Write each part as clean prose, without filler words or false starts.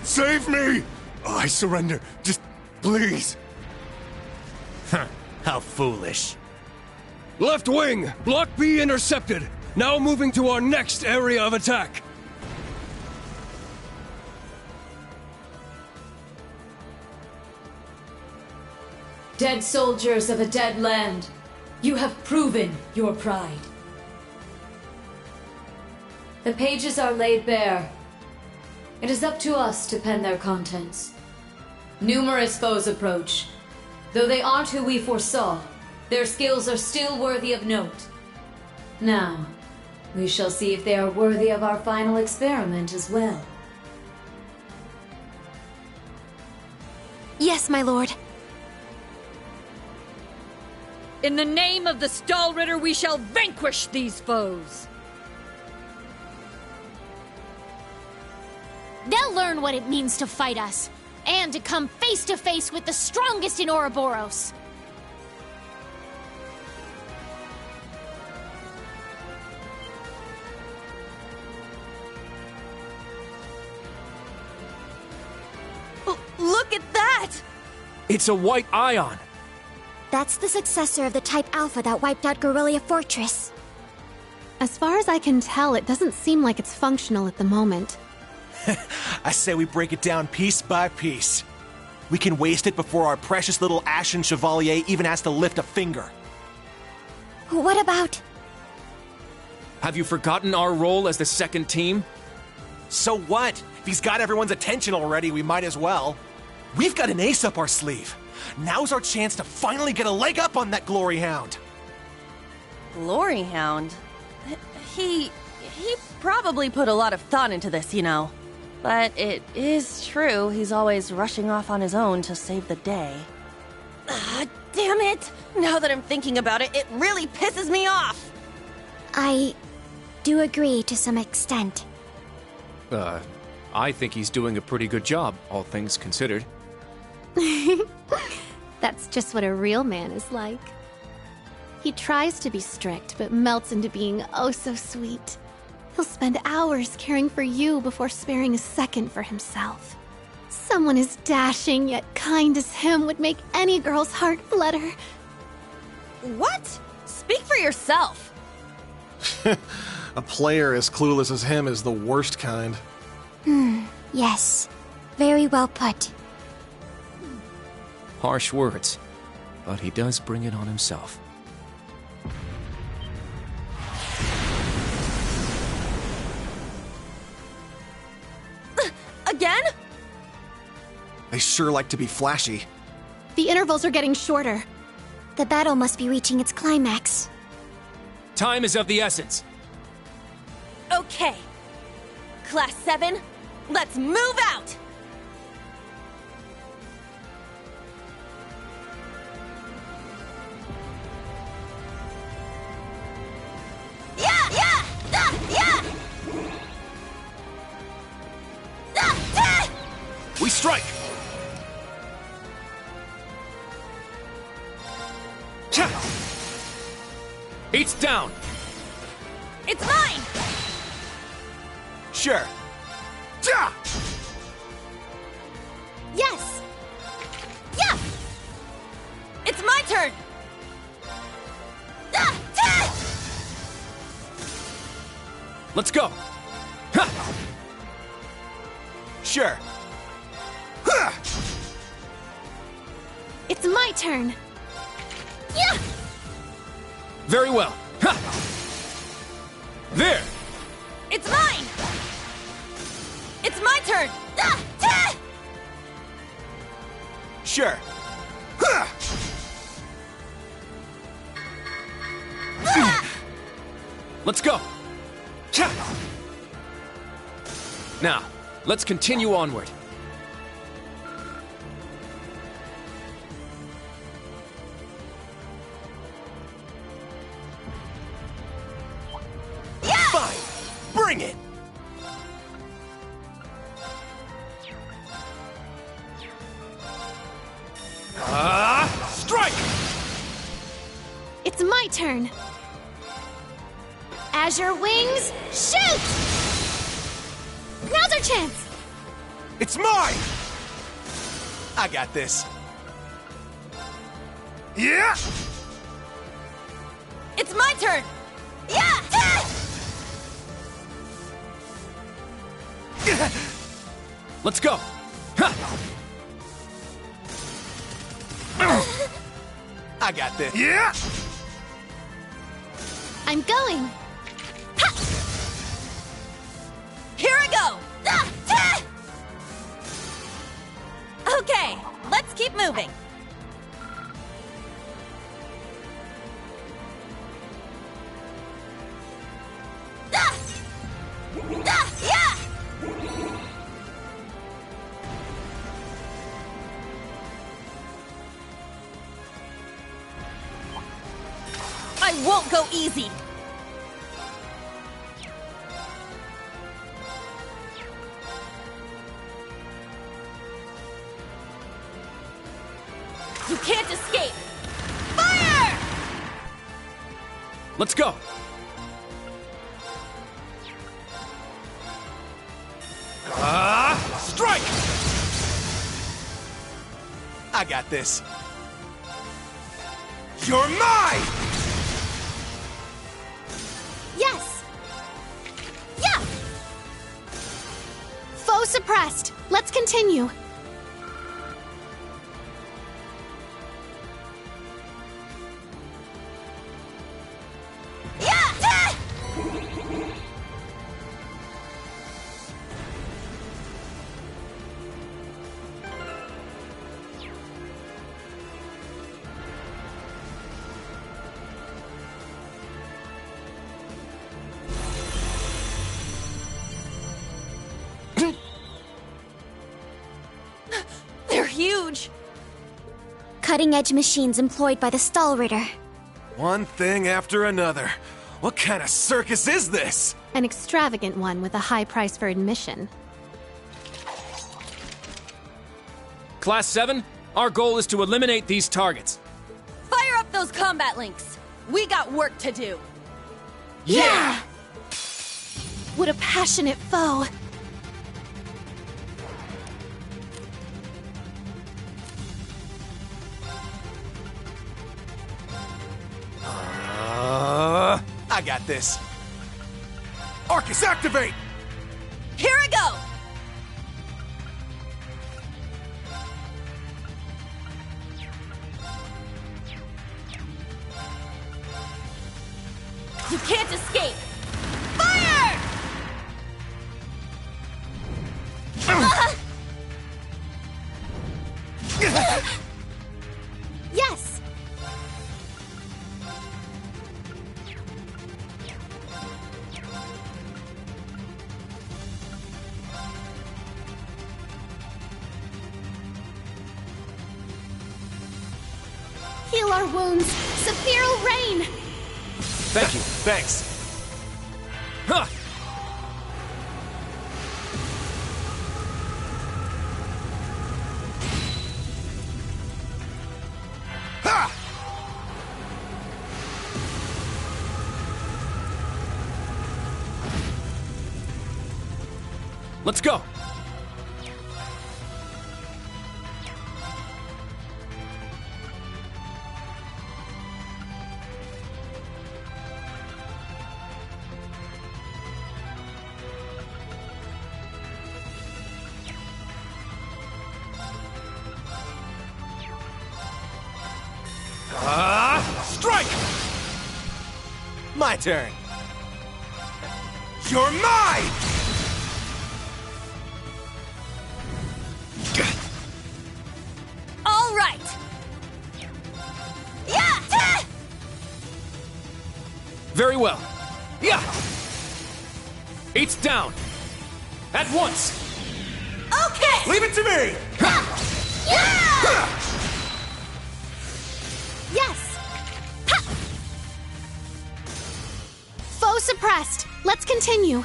Save me! Oh, I surrender. Just please. How foolish. Left wing! Block B intercepted! Now moving to our next area of attack! Dead soldiers of a dead land, you have proven your pride. The pages are laid bare. It is up to us to pen their contents. Numerous foes approach. Though they aren't who we foresaw, their skills are still worthy of note. Now, we shall see if they are worthy of our final experiment as well. Yes, my lord. In the name of the Stahlritter, we shall vanquish these foes! They'll learn what it means to fight us, and to come face to face with the strongest in Ouroboros. Look at that! It's a white ion! That's the successor of the Type Alpha that wiped out Guerrilla Fortress. As far as I can tell, it doesn't seem like it's functional at the moment. I say we break it down piece by piece. We can waste it before our precious little Ashen Chevalier even has to lift a finger. What about... Have you forgotten our role as the second team? So what? If he's got everyone's attention already, we might as well. We've got an ace up our sleeve. Now's our chance to finally get a leg up on that Glory Hound. Glory Hound? He probably put a lot of thought into this, you know. But it is true, he's always rushing off on his own to save the day. Damn it! Now that I'm thinking about it, it really pisses me off! I do agree to some extent. I think he's doing a pretty good job, all things considered. That's just what a real man is like. He tries to be strict, but melts into being oh so sweet. He'll spend hours caring for you before sparing a second for himself. Someone as dashing yet kind as him would make any girl's heart flutter. What? Speak for yourself. A player as clueless as him is the worst kind. Yes. Very well put. Harsh words, but he does bring it on himself. Again? They sure like to be flashy. The intervals are getting shorter. The battle must be reaching its climax. Time is of the essence. Okay. Class 7, let's move out! We strike! It's down! It's mine! Sure. Yes! Yeah! It's my turn! Let's go! Sure. It's my turn. Yeah! Very well. There! It's mine! It's my turn! Sure. Let's go! Now, let's continue onward. Fine! Bring it! Strike! It's my turn. Azure Wings, shoot! Now's our chance! It's mine! I got this. Yeah! It's my turn! Yeah! Let's go! I got this. Yeah! I'm going. Here I go! Okay, let's keep moving. I won't go easy. You can't escape! Fire! Let's go! Strike! I got this. You're mine! Yes! Yeah! Foe suppressed. Let's continue. They're huge! Cutting-edge machines employed by the Stahlritter. One thing after another. What kind of circus is this? An extravagant one with a high price for admission. Class 7, our goal is to eliminate these targets. Fire up those combat links! We got work to do! Yeah! What a passionate foe! I got this. Arcus, activate! Here I go! You can't escape! Fire! Yes! Heal our wounds! Sephiral Rain! Thank you. Thanks. Huh! Ha! Let's go! Strike! My turn. You're mine! All right! Yeah! Very well. Yeah! It's down. At once! Okay! Leave it to me! Yeah! Yes! Ha! Foe suppressed! Let's continue!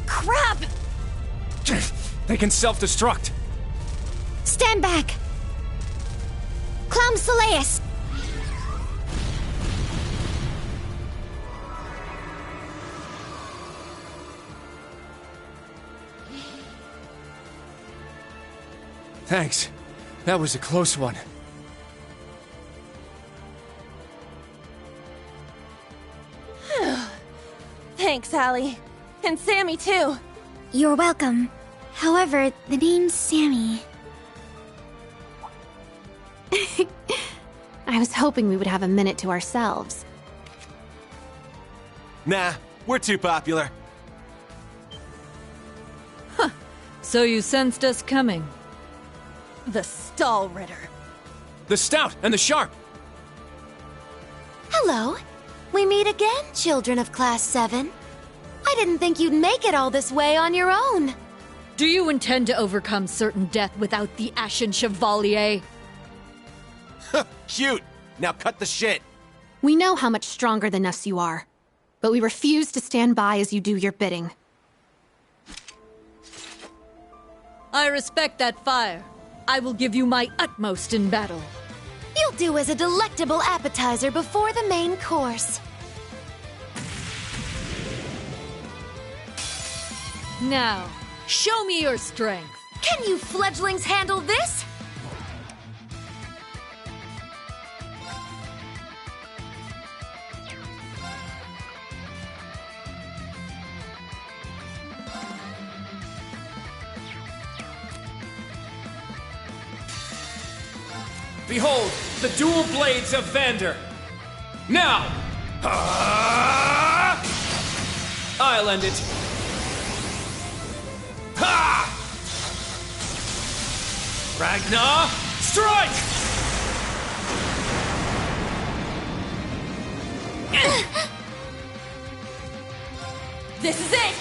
Crap! They can self-destruct. Stand back! Clown Soleus! Thanks. That was a close one. Thanks, Allie. And Sammy, too. You're welcome. However, the name's Sammy. I was hoping we would have a minute to ourselves. Nah, we're too popular. So you sensed us coming. The Stahlritter. The Stout and the Sharp. Hello. We meet again, children of Class 7. I didn't think you'd make it all this way on your own. Do you intend to overcome certain death without the Ashen Chevalier? Cute. Now cut the shit. We know how much stronger than us you are, but we refuse to stand by as you do your bidding. I respect that fire. I will give you my utmost in battle. You'll do as a delectable appetizer before the main course. Now, show me your strength. Can you fledglings handle this? Behold, the dual blades of Vander. Now! I'll end it. Ha! Ragnar, strike! This is it!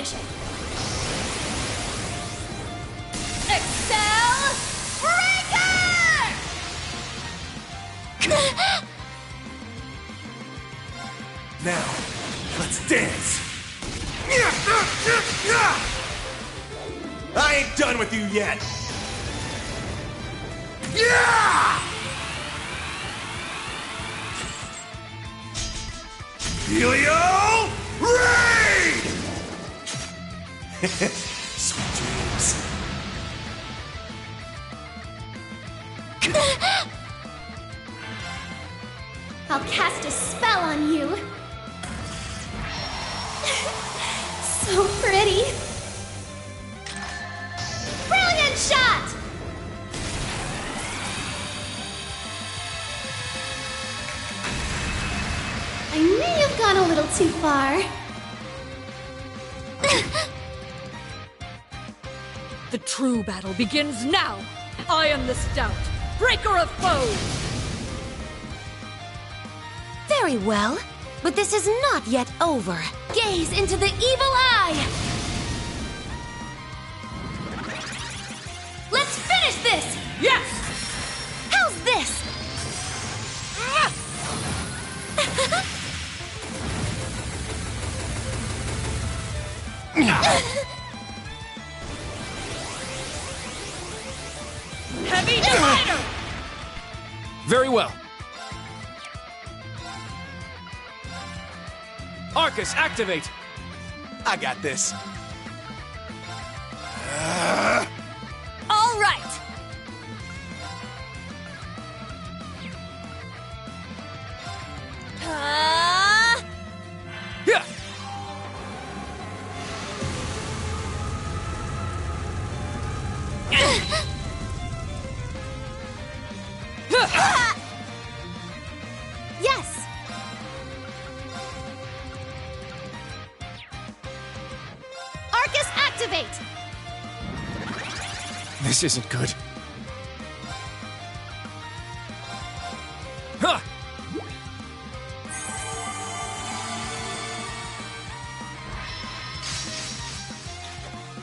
advantage! Excel Breaker! Now, let's dance! I ain't done with you yet! Yeah! Helio Rain! Sweet dreams. I'll cast a spell on you. So pretty. Brilliant shot! I may have gone a little too far. The true battle begins now! I am the stout, breaker of foes! Very well, but this is not yet over. Gaze into the evil eye! Let's finish this! Yes! How's this? Heavy Divider! Very well. Arcus, activate! I got this. All right! Yeah! Yes! Arcus, activate! This isn't good. Huh!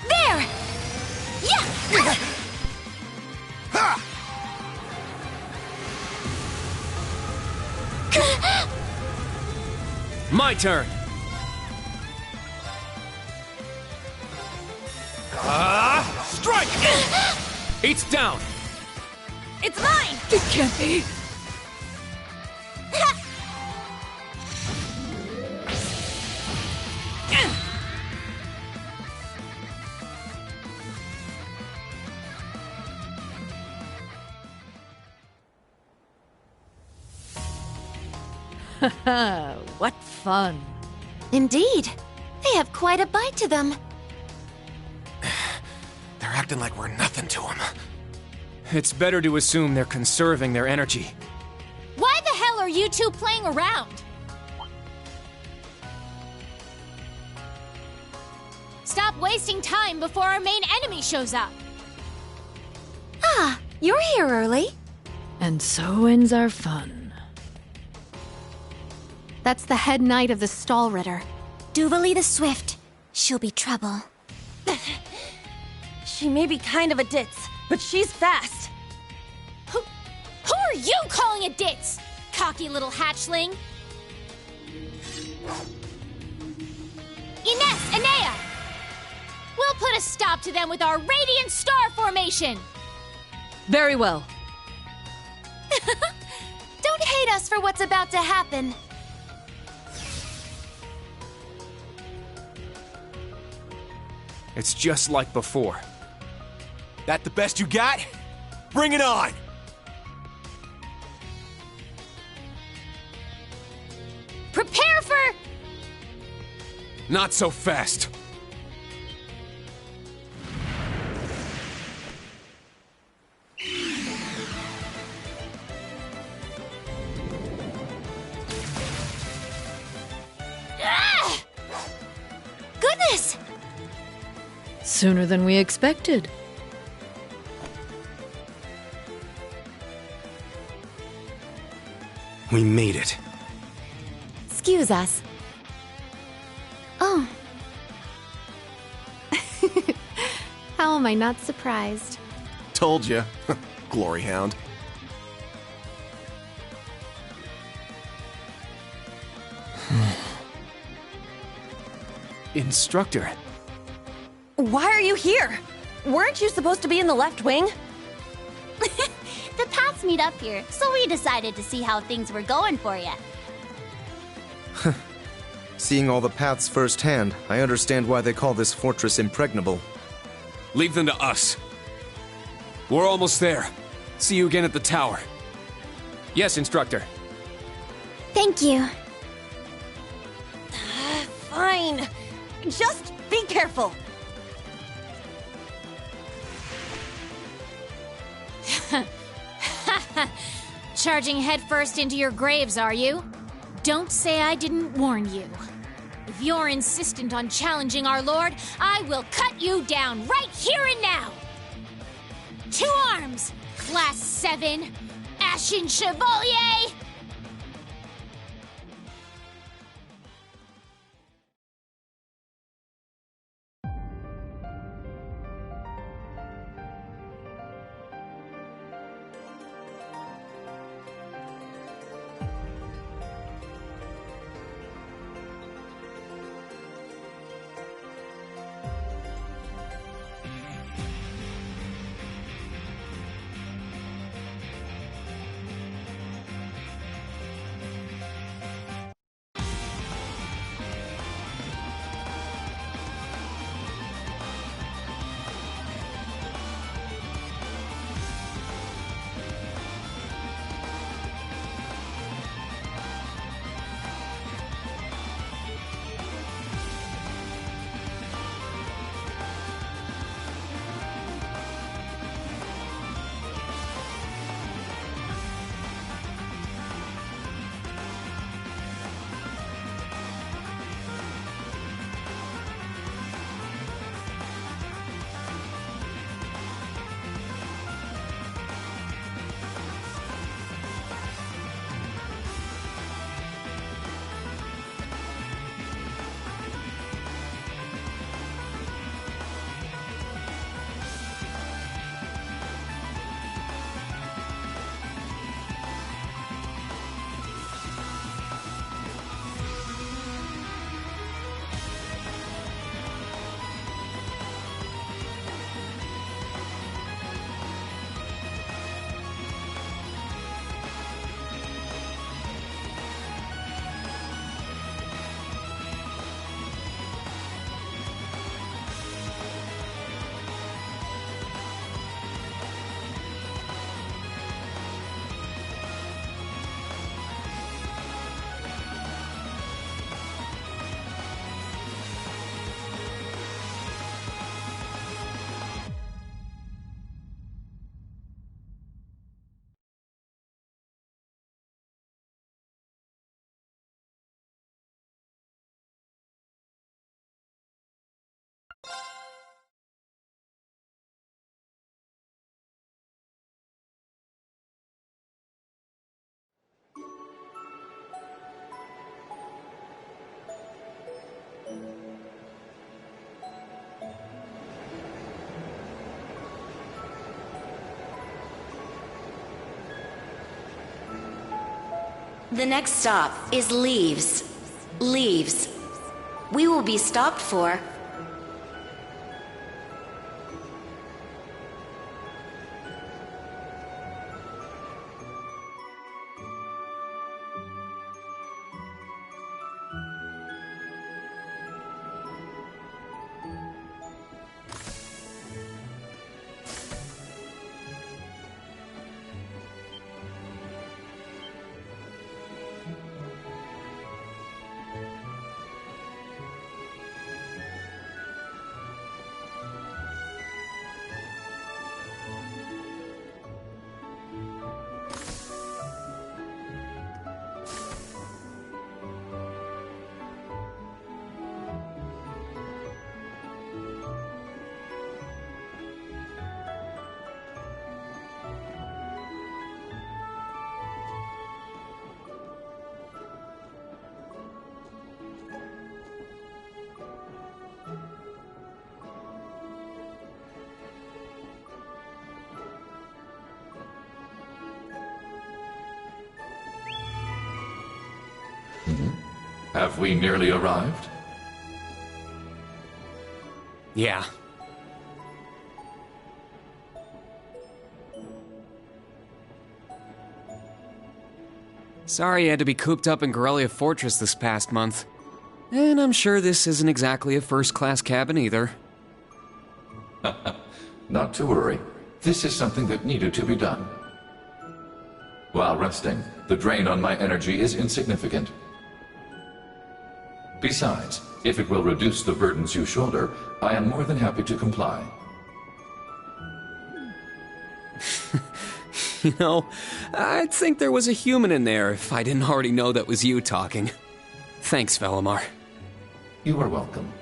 There! Yeah! My turn! Strike! It's down! It's mine! It can't be! What fun. Indeed. They have quite a bite to them. They're acting like we're nothing to them. It's better to assume they're conserving their energy. Why the hell are you two playing around? Stop wasting time before our main enemy shows up. Ah, you're here early. And so ends our fun. That's the head knight of the Stahlritter. Duvalie the Swift. She'll be trouble. She may be kind of a ditz, but she's fast. Who are you calling a ditz? Cocky little hatchling. Ines, Enea! We'll put a stop to them with our Radiant Star Formation! Very well. Don't hate us for what's about to happen. It's just like before. That the best you got? Bring it on! Prepare for... Not so fast. Ah! Goodness! Sooner than we expected. We made it. Excuse us. Oh. How am I not surprised? Told you. Glory Hound. Instructor. Why are you here? Weren't you supposed to be in the left wing? The paths meet up here, so we decided to see how things were going for you. Seeing all the paths firsthand, I understand why they call this fortress impregnable. Leave them to us. We're almost there. See you again at the tower. Yes, Instructor. Thank you. Fine. Just be careful. Charging headfirst into your graves, are you? Don't say I didn't warn you. If you're insistent on challenging our lord, I will cut you down right here and now! To arms, Class 7, Ashen Chevalier! The next stop is Leaves. Leaves. We will be stopped for... Have we nearly arrived? Yeah. Sorry you had to be cooped up in Corellia Fortress this past month. And I'm sure this isn't exactly a first-class cabin either. Not to worry. This is something that needed to be done. While resting, the drain on my energy is insignificant. Besides, if it will reduce the burdens you shoulder, I am more than happy to comply. You know, I'd think there was a human in there if I didn't already know that was you talking. Thanks, Velimar. You are welcome.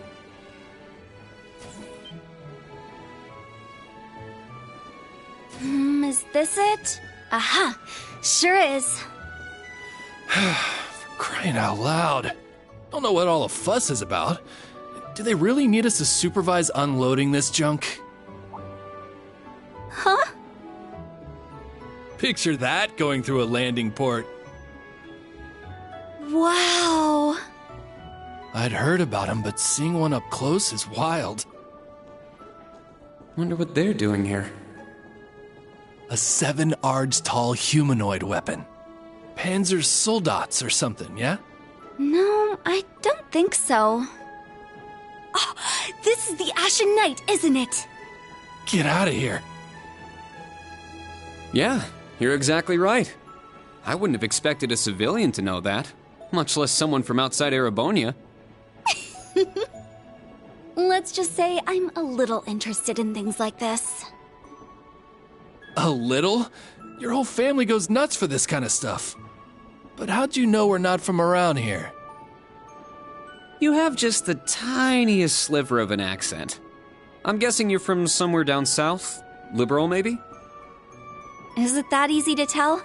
Is this it? Aha! Sure is. Crying out loud. Don't know what all the fuss is about. Do they really need us to supervise unloading this junk? Huh? Picture that going through a landing port. Wow. I'd heard about them, but seeing one up close is wild. Wonder what they're doing here. A 7 ards tall humanoid weapon. Panzer Soldats or something, yeah? No, I don't think so. Oh, this is the Ashen Knight, isn't it? Get out of here. Yeah, you're exactly right. I wouldn't have expected a civilian to know that, much less someone from outside Erebonia. Let's just say I'm a little interested in things like this. A little? Your whole family goes nuts for this kind of stuff. But how'd you know we're not from around here? You have just the tiniest sliver of an accent. I'm guessing you're from somewhere down south? Liberal, maybe? Is it that easy to tell?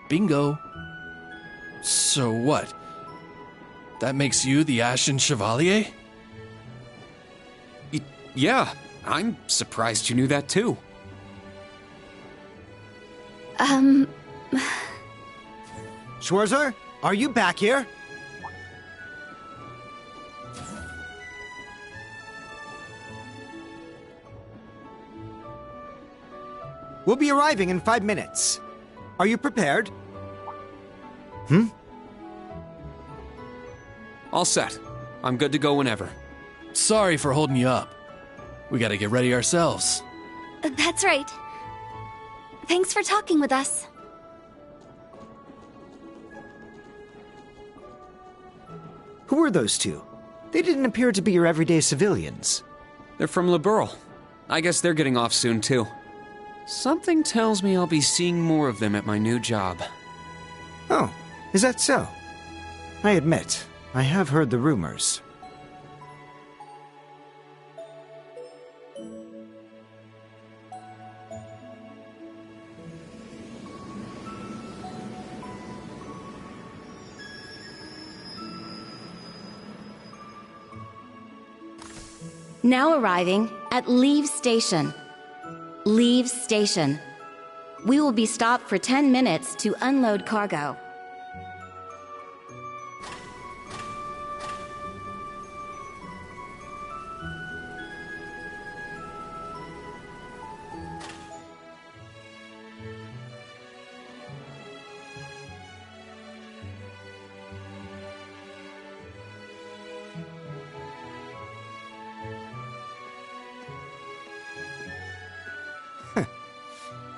Bingo. So what? That makes you the Ashen Chevalier? Yeah, I'm surprised you knew that too. Schwarzer, are you back here? We'll be arriving in 5 minutes. Are you prepared? All set. I'm good to go whenever. Sorry for holding you up. We gotta get ready ourselves. That's right. Thanks for talking with us. Who are those two? They didn't appear to be your everyday civilians. They're from Liberl. I guess they're getting off soon too. Something tells me I'll be seeing more of them at my new job. Oh, is that so? I admit, I have heard the rumors. Now arriving at Leave Station. Leave Station. We will be stopped for 10 minutes to unload cargo.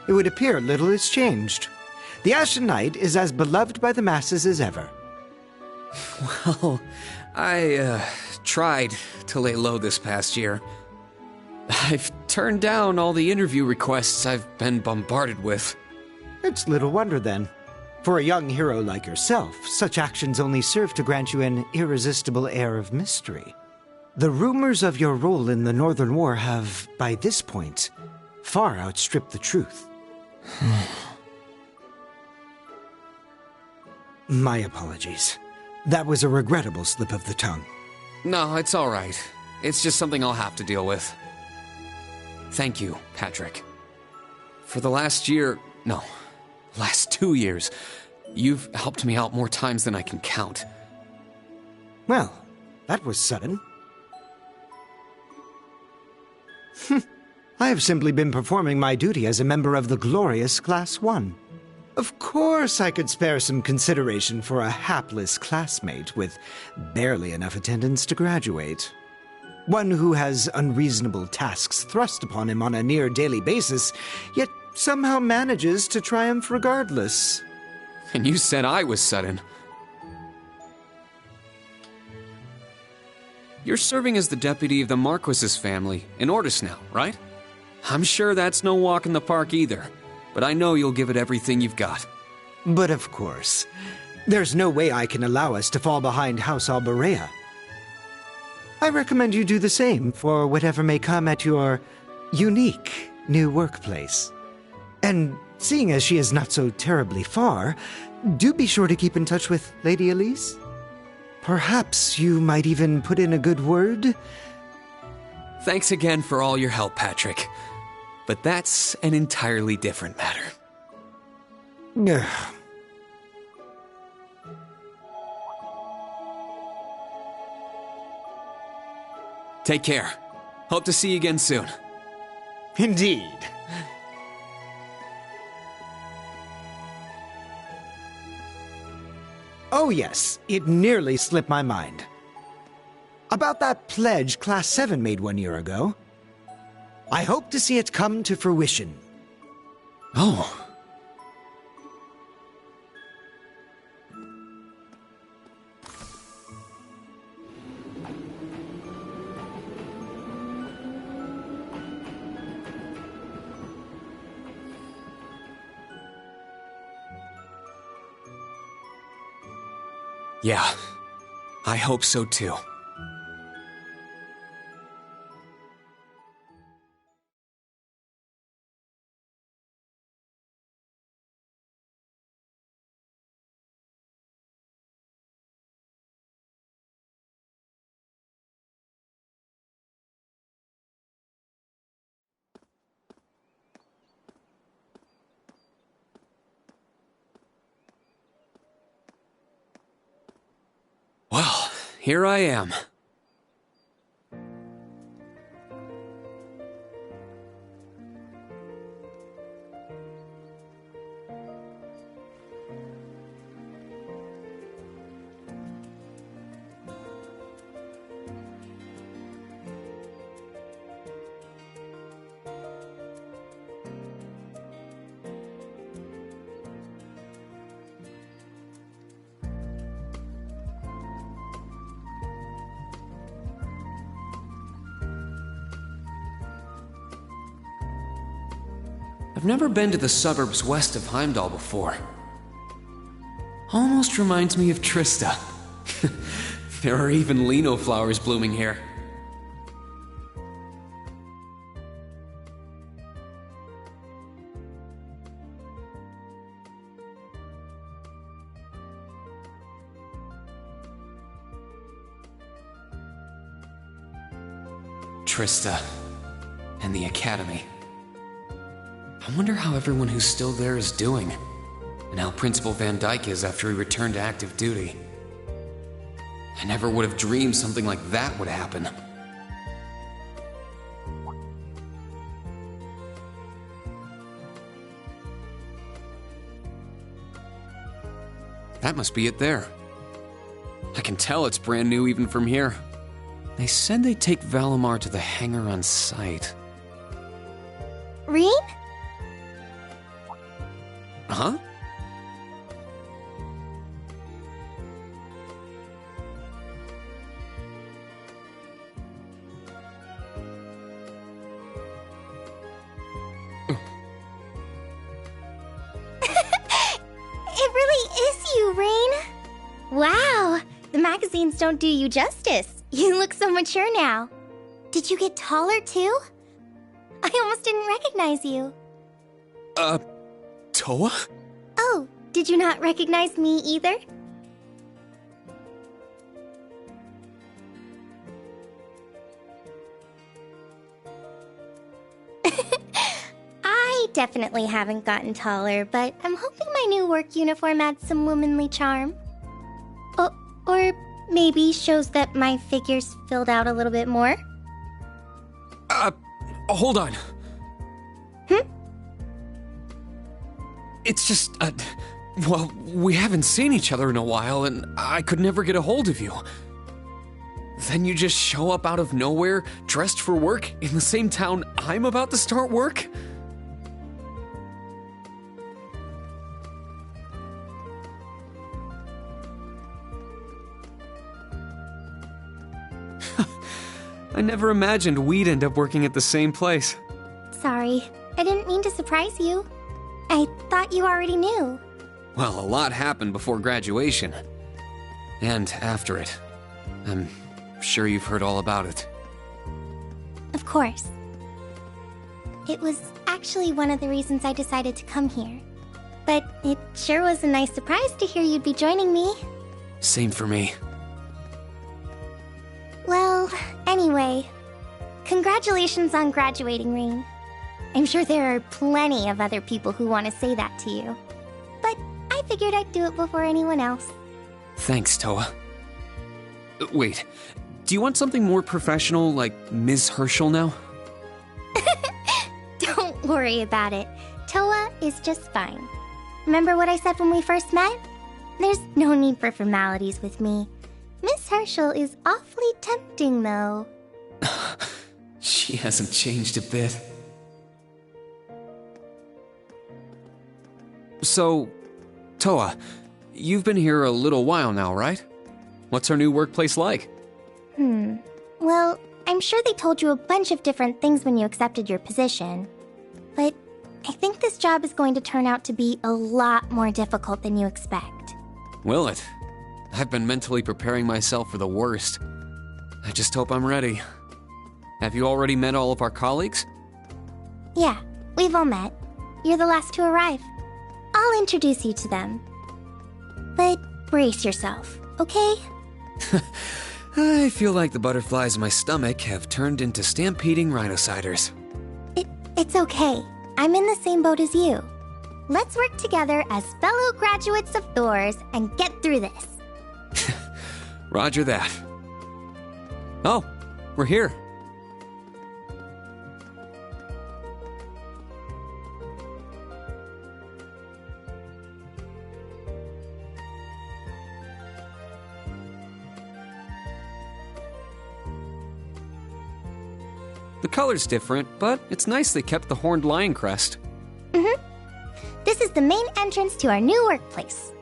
It would appear little has changed. The Ashen Knight is as beloved by the masses as ever. Well, I tried to lay low this past year. I've turned down all the interview requests I've been bombarded with. It's little wonder then. For a young hero like yourself, such actions only serve to grant you an irresistible air of mystery. The rumors of your role in the Northern War have, by this point, far outstripped the truth. My apologies. That was a regrettable slip of the tongue. No, it's all right. It's just something I'll have to deal with. Thank you, Patrick. For the last 2 years, You've helped me out more times than I can count. Well, that was sudden. I have simply been performing my duty as a member of the glorious Class 1. Of course I could spare some consideration for a hapless classmate with barely enough attendance to graduate. One who has unreasonable tasks thrust upon him on a near daily basis, yet somehow manages to triumph regardless. And you said I was sudden. You're serving as the deputy of the Marquis's family in Ordis now, right? I'm sure that's no walk in the park either, but I know you'll give it everything you've got. But of course, there's no way I can allow us to fall behind House Alberea. I recommend you do the same for whatever may come at your unique new workplace. And seeing as she is not so terribly far, do be sure to keep in touch with Lady Elise. Perhaps you might even put in a good word? Thanks again for all your help, Patrick. But that's an entirely different matter. Take care. Hope to see you again soon. Indeed. Oh yes, it nearly slipped my mind. About that pledge Class 7 made 1 year ago. I hope to see it come to fruition. Oh. Yeah, I hope so too. Well, here I am. I've never been to the suburbs west of Heimdall before. Almost reminds me of Trista. There are even lino flowers blooming here. Trista and the Academy. I wonder how everyone who's still there is doing, and how Principal Van Dyke is after he returned to active duty. I never would have dreamed something like that would happen. That must be it there. I can tell it's brand new even from here. They said they'd take Valimar to the hangar on site. Rean? Huh? It really is you, Rean. Wow, the magazines don't do you justice. You look so mature now. Did you get taller too? I almost didn't recognize you. Toa? Oh, did you not recognize me either? I definitely haven't gotten taller, but I'm hoping my new work uniform adds some womanly charm. Or maybe shows that my figure's filled out a little bit more. Hold on. It's just, well, we haven't seen each other in a while, and I could never get a hold of you. Then you just show up out of nowhere, dressed for work, in the same town I'm about to start work? I never imagined we'd end up working at the same place. Sorry, I didn't mean to surprise you. I thought you already knew. Well, a lot happened before graduation. And after it. I'm sure you've heard all about it. Of course. It was actually one of the reasons I decided to come here. But it sure was a nice surprise to hear you'd be joining me. Same for me. Well, anyway, congratulations on graduating, Rean. I'm sure there are plenty of other people who want to say that to you. But I figured I'd do it before anyone else. Thanks, Toa. Wait, do you want something more professional, like Ms. Herschel now? Don't worry about it. Toa is just fine. Remember what I said when we first met? There's no need for formalities with me. Miss Herschel is awfully tempting, though. She hasn't changed a bit. So, Toa, you've been here a little while now, right? What's our new workplace like? Well, I'm sure they told you a bunch of different things when you accepted your position. But I think this job is going to turn out to be a lot more difficult than you expect. Will it? I've been mentally preparing myself for the worst. I just hope I'm ready. Have you already met all of our colleagues? Yeah, we've all met. You're the last to arrive. I'll introduce you to them. But brace yourself, okay? I feel like the butterflies in my stomach have turned into stampeding rhinociders. It's okay. I'm in the same boat as you. Let's work together as fellow graduates of Thors and get through this. Roger that. Oh, we're here. The color's different, but it's nice they kept the horned lion crest. This is the main entrance to our new workplace.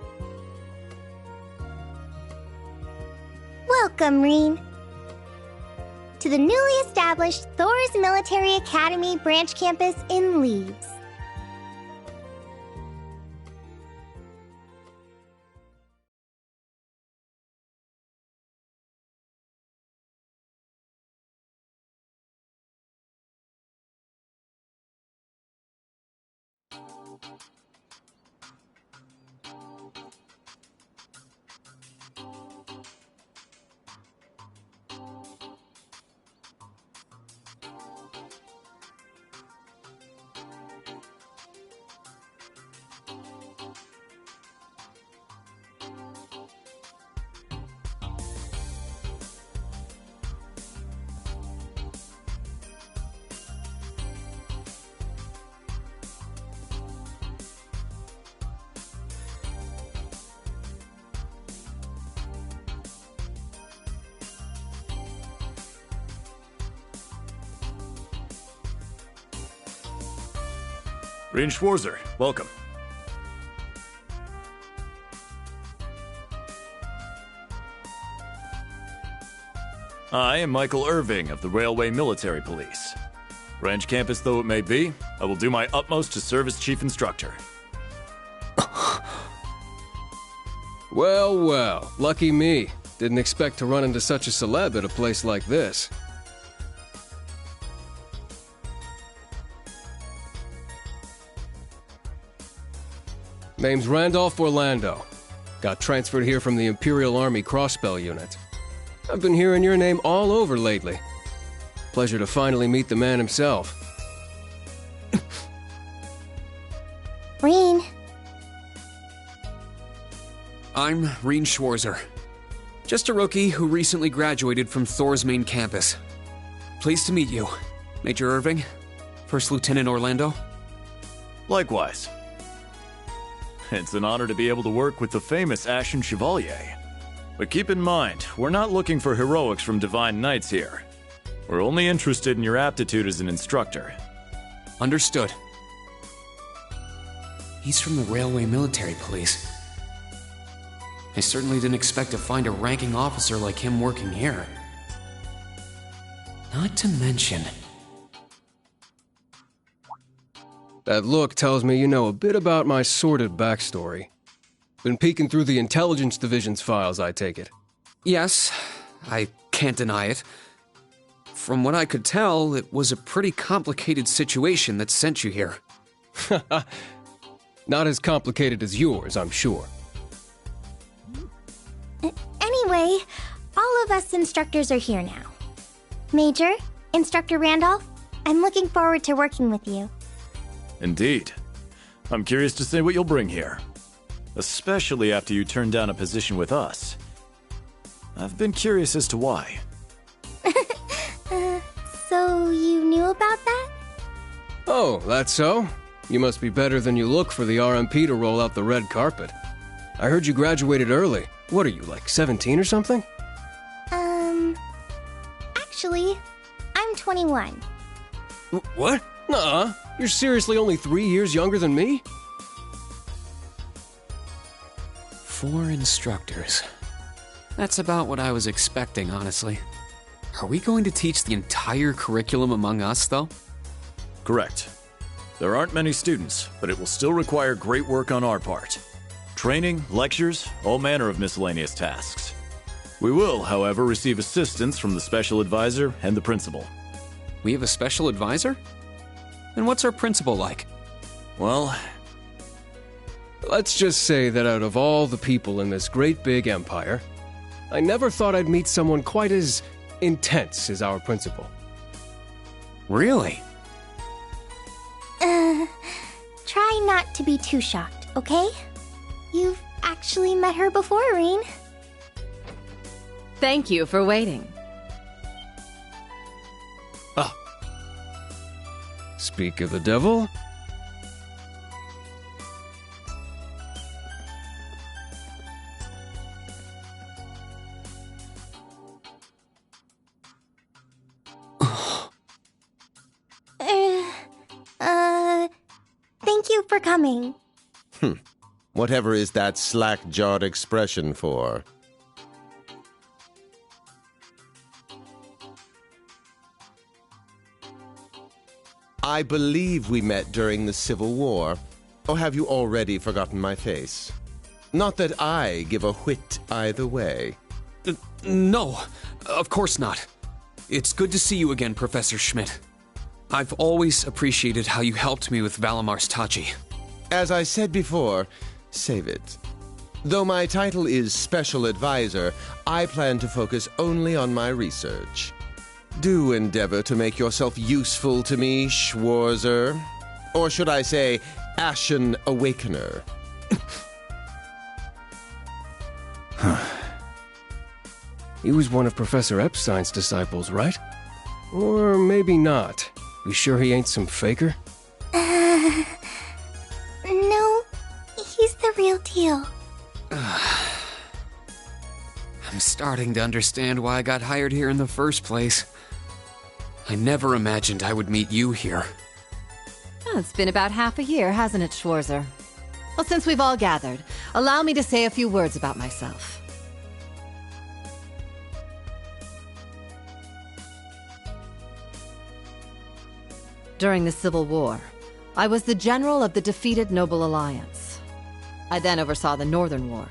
Welcome, Rean, to the newly established Thors Military Academy branch campus in Leeds. Rean Schwarzer, welcome. I am Michael Irving of the Railway Military Police. Branch campus though it may be, I will do my utmost to serve as chief instructor. Well, well, lucky me. Didn't expect to run into such a celeb at a place like this. Name's Randolph Orlando. Got transferred here from the Imperial Army Crossbell Unit. I've been hearing your name all over lately. Pleasure to finally meet the man himself. I'm Rean Schwarzer. Just a rookie who recently graduated from Thor's main campus. Pleased to meet you, Major Irving, First Lieutenant Orlando. Likewise. It's an honor to be able to work with the famous Ashen Chevalier. But keep in mind, we're not looking for heroics from Divine Knights here. We're only interested in your aptitude as an instructor. Understood. He's from the Railway Military Police. I certainly didn't expect to find a ranking officer like him working here. Not to mention... That look tells me you know a bit about my sordid backstory. Been peeking through the Intelligence Division's files, I take it. Yes, I can't deny it. From what I could tell, it was a pretty complicated situation that sent you here. Not as complicated as yours, I'm sure. Anyway, all of us instructors are here now. Major, Instructor Randolph, I'm looking forward to working with you. Indeed. I'm curious to see what you'll bring here. Especially after you turn down a position with us. I've been curious as to why. So you knew about that? Oh, that's so? You must be better than you look for the RMP to roll out the red carpet. I heard you graduated early. What are you, like 17 or something? Actually, I'm 21. What? Nuh-uh. You're seriously only 3 years younger than me? 4 instructors. That's about what I was expecting, honestly. Are we going to teach the entire curriculum among us, though? Correct. There aren't many students, but it will still require great work on our part. Training, lectures, all manner of miscellaneous tasks. We will, however, receive assistance from the special advisor and the principal. We have a special advisor? And what's our principal like? Well, let's just say that out of all the people in this great big empire, I never thought I'd meet someone quite as intense as our principal. Really? Try not to be too shocked, okay? You've actually met her before, Rean. Thank you for waiting. Ah. Speak of the devil. Thank you for coming. Whatever is that slack-jawed expression for? I believe we met during the Civil War. Or have you already forgotten my face? Not that I give a whit either way. No, of course not. It's good to see you again, Professor Schmidt. I've always appreciated how you helped me with Valamar's Tachi. As I said before, save it. Though my title is Special Advisor, I plan to focus only on my research. Do endeavor to make yourself useful to me, Schwarzer. Or should I say, Ashen Awakener. He was one of Professor Epstein's disciples, right? Or maybe not. You sure he ain't some faker? No, he's the real deal. I'm starting to understand why I got hired here in the first place. I never imagined I would meet you here. Oh, it's been about half a year, hasn't it, Schwarzer? Well, since we've all gathered, allow me to say a few words about myself. During the Civil War, I was the general of the defeated Noble Alliance. I then oversaw the Northern War,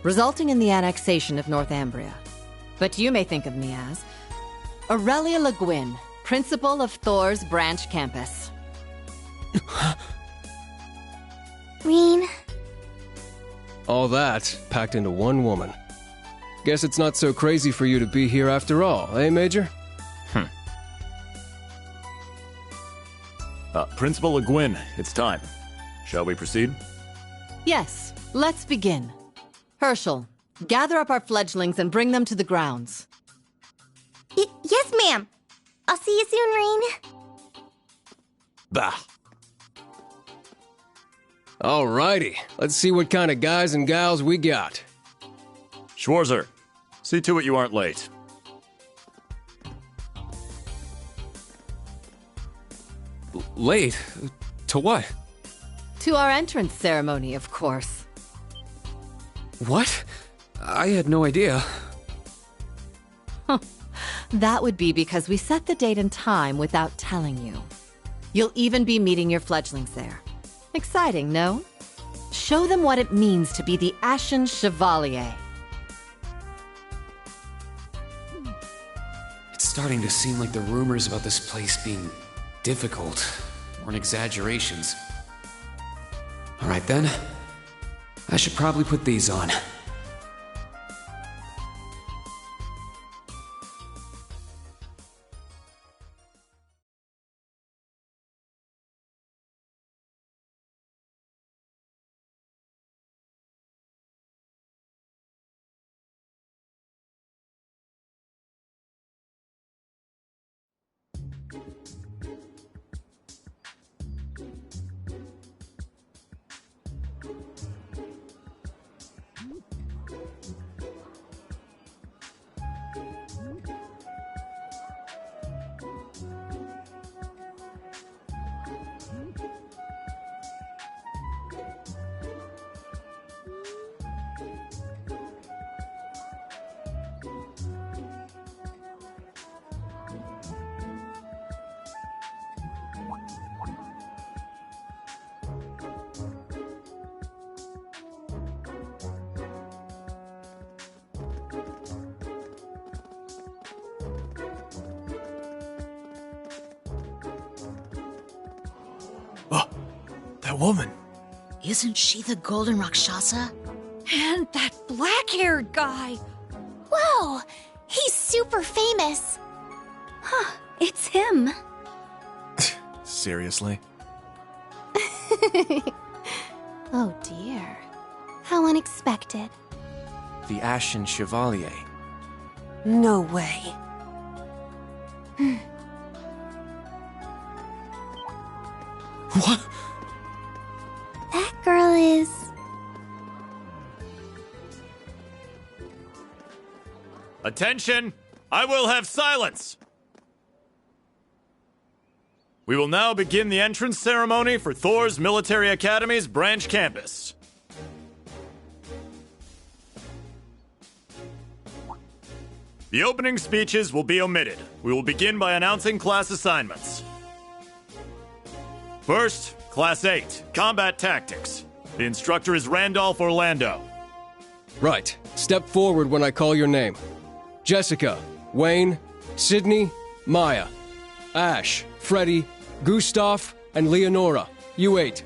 resulting in the annexation of Northumbria. But you may think of me as Aurelia Le Guin, principal of Thor's branch campus. Rean. All that packed into one woman. Guess it's not so crazy for you to be here after all, eh, Major? Principal Le Guin, it's time. Shall we proceed? Yes, let's begin. Herschel, gather up our fledglings and bring them to the grounds. Yes, ma'am. I'll see you soon, Rain. Bah. Alrighty, let's see what kind of guys and gals we got. Schwarzer, see to it you aren't late. Late? To what? To our entrance ceremony, of course. What? I had no idea. That would be because we set the date and time without telling you. You'll even be meeting your fledglings there. Exciting, no? Show them what it means to be the Ashen Chevalier. It's starting to seem like the rumors about this place being difficult weren't exaggerations. Alright then. I should probably put these on. That woman. Isn't she the Golden Rakshasa? And that black-haired guy. Whoa! He's super famous. Huh, it's him. Seriously? Oh dear. How unexpected. The Ashen Chevalier. No way. What? That girl is... Attention! I will have silence! We will now begin the entrance ceremony for Thor's Military Academy's branch campus. The opening speeches will be omitted. We will begin by announcing class assignments. First, Class 8, Combat Tactics. The instructor is Randolph Orlando. Right. Step forward when I call your name. Jessica, Wayne, Sydney, Maya, Ash, Freddy, Gustav, and Leonora. You 8.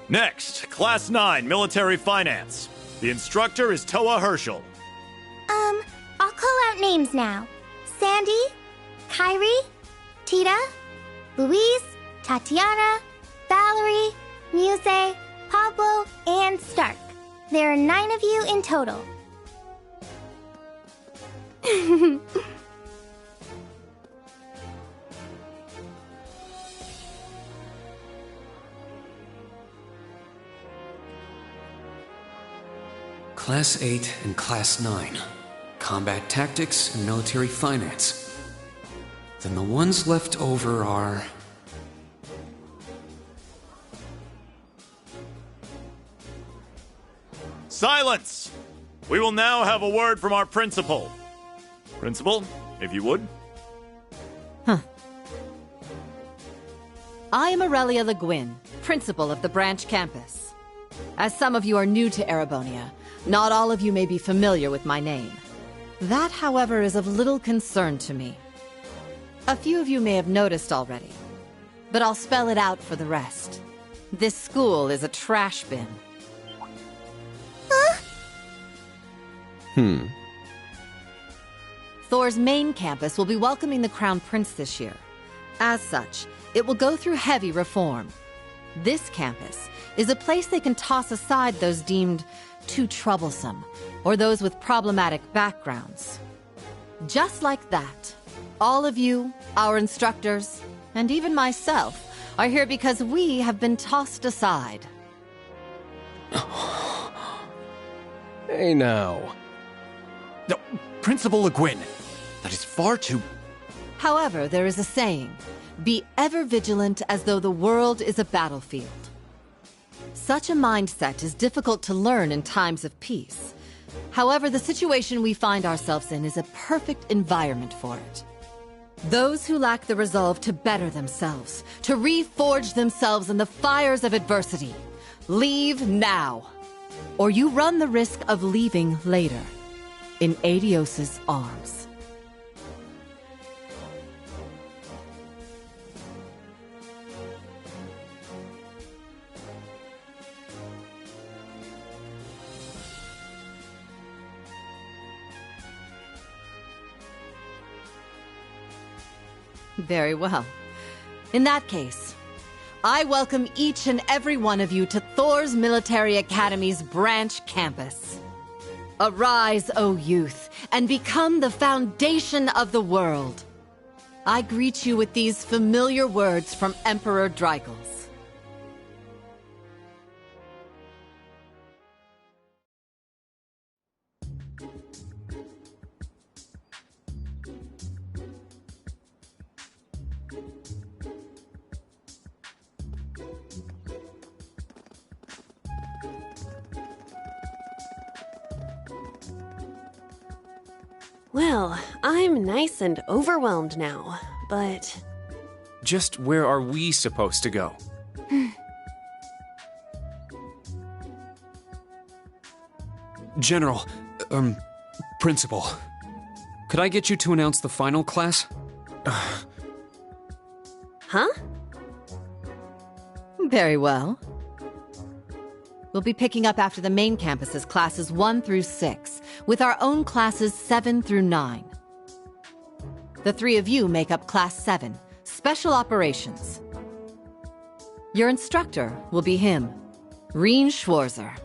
Next, Class 9, Military Finance. The instructor is Toa Herschel. I'll call out names now. Sandy, Kyrie, Tita, Louise, Tatiana, Valerie, Muse, Pablo, and Stark. There are 9 of you in total. Class 8 and Class 9. Combat Tactics and Military Finance. Then the ones left over are... Silence! We will now have a word from our principal. Principal, if you would. I am Aurelia Le Guin, principal of the branch campus. As some of you are new to Erebonia, not all of you may be familiar with my name. That, however, is of little concern to me. A few of you may have noticed already, but I'll spell it out for the rest. This school is a trash bin. Thor's main campus will be welcoming the Crown Prince this year. As such, it will go through heavy reform. This campus is a place they can toss aside those deemed too troublesome or those with problematic backgrounds. Just like that, all of you, our instructors, and even myself, are here because we have been tossed aside. Hey now. No, Principal Le Guin, that is far too... However, there is a saying, be ever vigilant as though the world is a battlefield. Such a mindset is difficult to learn in times of peace. However, the situation we find ourselves in is a perfect environment for it. Those who lack the resolve to better themselves, to reforge themselves in the fires of adversity, leave now. Or you run the risk of leaving later, in Aidios's arms. Very well. In that case, I welcome each and every one of you to Thor's Military Academy's branch campus. Arise, O youth, and become the foundation of the world. I greet you with these familiar words from Emperor Drycles. Well, I'm nice and overwhelmed now, but... Just where are we supposed to go? General, Principal, could I get you to announce the final class? Huh? Very well. We'll be picking up after the main campus's classes 1 through 6, with our own classes 7 through 9. The 3 of you make up Class 7, Special Operations. Your instructor will be him, Reen Schwarzer.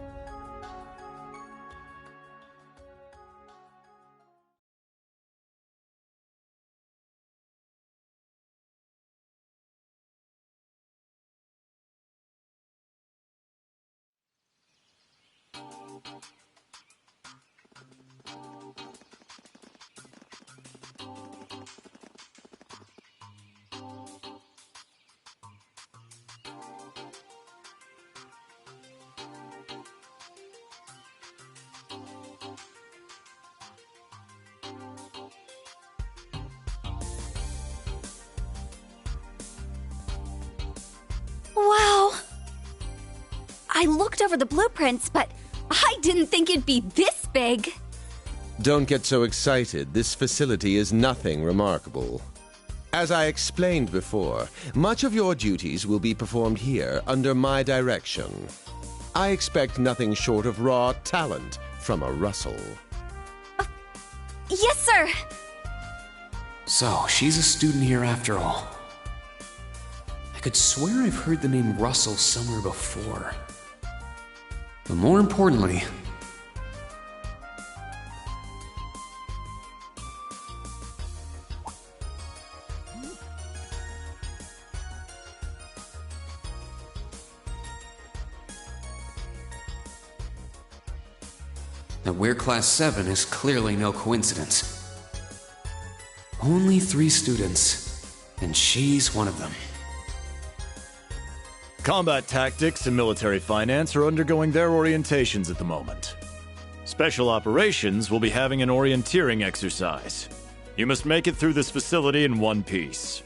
Wow! I looked over the blueprints, but I didn't think it'd be this big. Don't get so excited. This facility is nothing remarkable. As I explained before, much of your duties will be performed here under my direction. I expect nothing short of raw talent from a Russell. Yes, sir! So, she's a student here after all. I could swear I've heard the name Russell somewhere before. But more importantly... that we're Class 7 is clearly no coincidence. Only 3 students, and she's one of them. Combat tactics and military finance are undergoing their orientations at the moment. Special operations will be having an orienteering exercise. You must make it through this facility in one piece.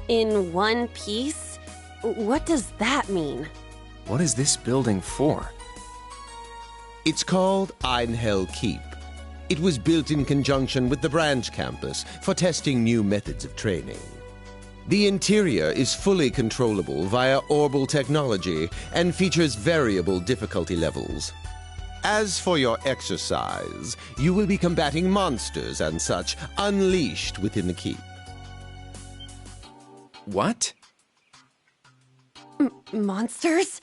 In one piece? What does that mean? What is this building for? It's called Einhell Keep. It was built in conjunction with the branch campus for testing new methods of training. The interior is fully controllable via Orbal technology and features variable difficulty levels. As for your exercise, you will be combating monsters and such unleashed within the keep. What? Monsters?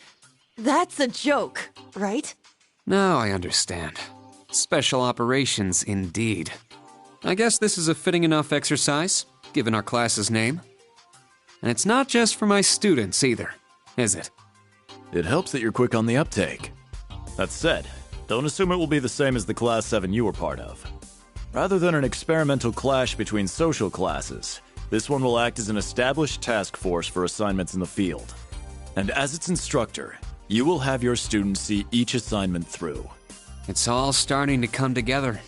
That's a joke, right? Now I understand. Special operations, indeed. I guess this is a fitting enough exercise, given our class's name. And it's not just for my students either, is it? It helps that you're quick on the uptake. That said, don't assume it will be the same as the Class 7 you were part of. Rather than an experimental clash between social classes, this one will act as an established task force for assignments in the field. And as its instructor, you will have your students see each assignment through. It's all starting to come together.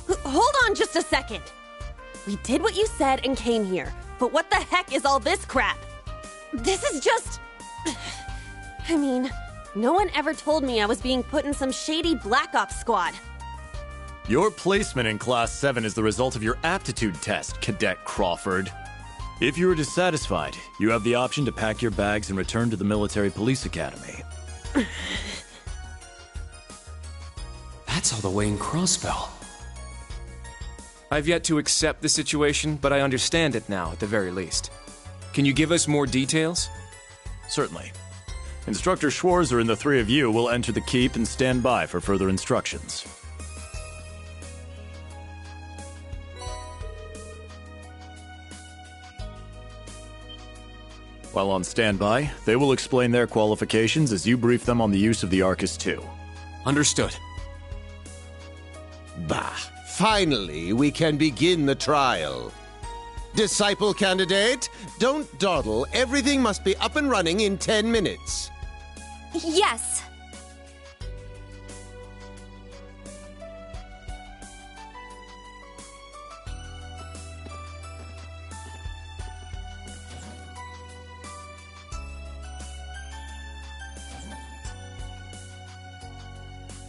Hold on just a second. We did what you said and came here, but what the heck is all this crap? This is just... I mean, no one ever told me I was being put in some shady Black Ops squad. Your placement in Class 7 is the result of your aptitude test, Cadet Crawford. If you are dissatisfied, you have the option to pack your bags and return to the Military Police Academy. That's all the way in Crossbell. I've yet to accept the situation, but I understand it now, at the very least. Can you give us more details? Certainly. Instructor Schwarzer and the three of you will enter the keep and stand by for further instructions. While on standby, they will explain their qualifications as you brief them on the use of the Arcus II. Understood. Bah, finally we can begin the trial. Disciple candidate, don't dawdle. Everything must be up and running in 10 minutes. Yes.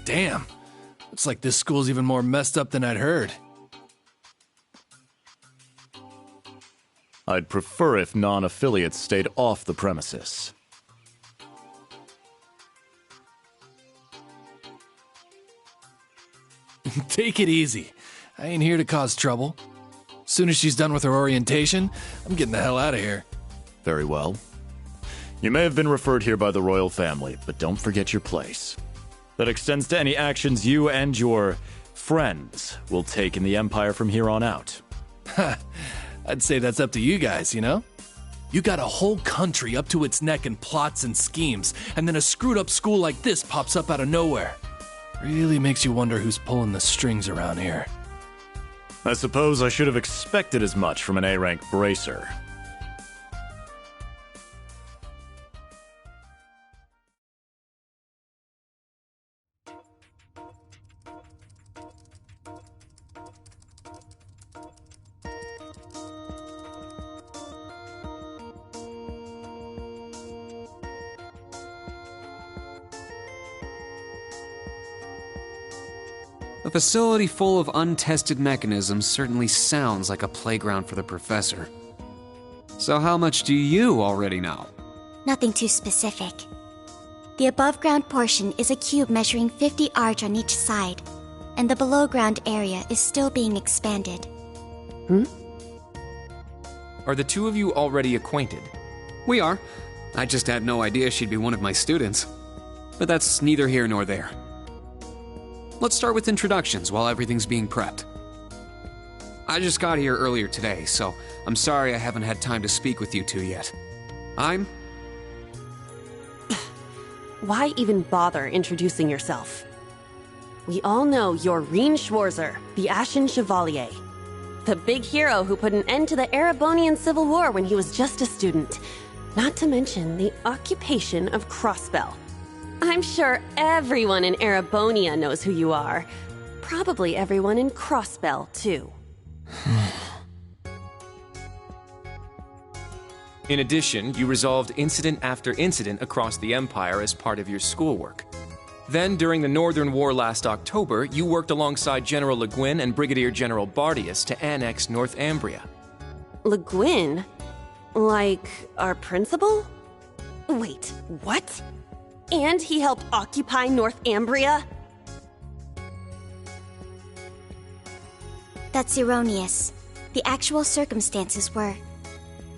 Damn. Looks like this school's even more messed up than I'd heard. I'd prefer if non-affiliates stayed off the premises. Take it easy. I ain't here to cause trouble. Soon as she's done with her orientation, I'm getting the hell out of here. Very well. You may have been referred here by the royal family, but don't forget your place. That extends to any actions you and your friends will take in the Empire from here on out. I'd say that's up to you guys, you know? You got a whole country up to its neck in plots and schemes, and then a screwed up school like this pops up out of nowhere. Really makes you wonder who's pulling the strings around here. I suppose I should have expected as much from an A-rank bracer. A facility full of untested mechanisms certainly sounds like a playground for the professor. So how much do you already know? Nothing too specific. The above-ground portion is a cube measuring 50 arch on each side, and the below-ground area is still being expanded. Are the two of you already acquainted? We are. I just had no idea she'd be one of my students. But that's neither here nor there. Let's start with introductions while everything's being prepped. I just got here earlier today, so I'm sorry I haven't had time to speak with you two yet. I'm... Why even bother introducing yourself? We all know you're Reen Schwarzer, the Ashen Chevalier. The big hero who put an end to the Erebonian Civil War when he was just a student. Not to mention the occupation of Crossbell. I'm sure everyone in Erebonia knows who you are. Probably everyone in Crossbell, too. In addition, you resolved incident after incident across the Empire as part of your schoolwork. Then, during the Northern War last October, you worked alongside General Le Guin and Brigadier General Bardius to annex Northumbria. Le Guin? Like our principal? Wait, what? And he helped occupy Northumbria? That's erroneous. the actual circumstances were.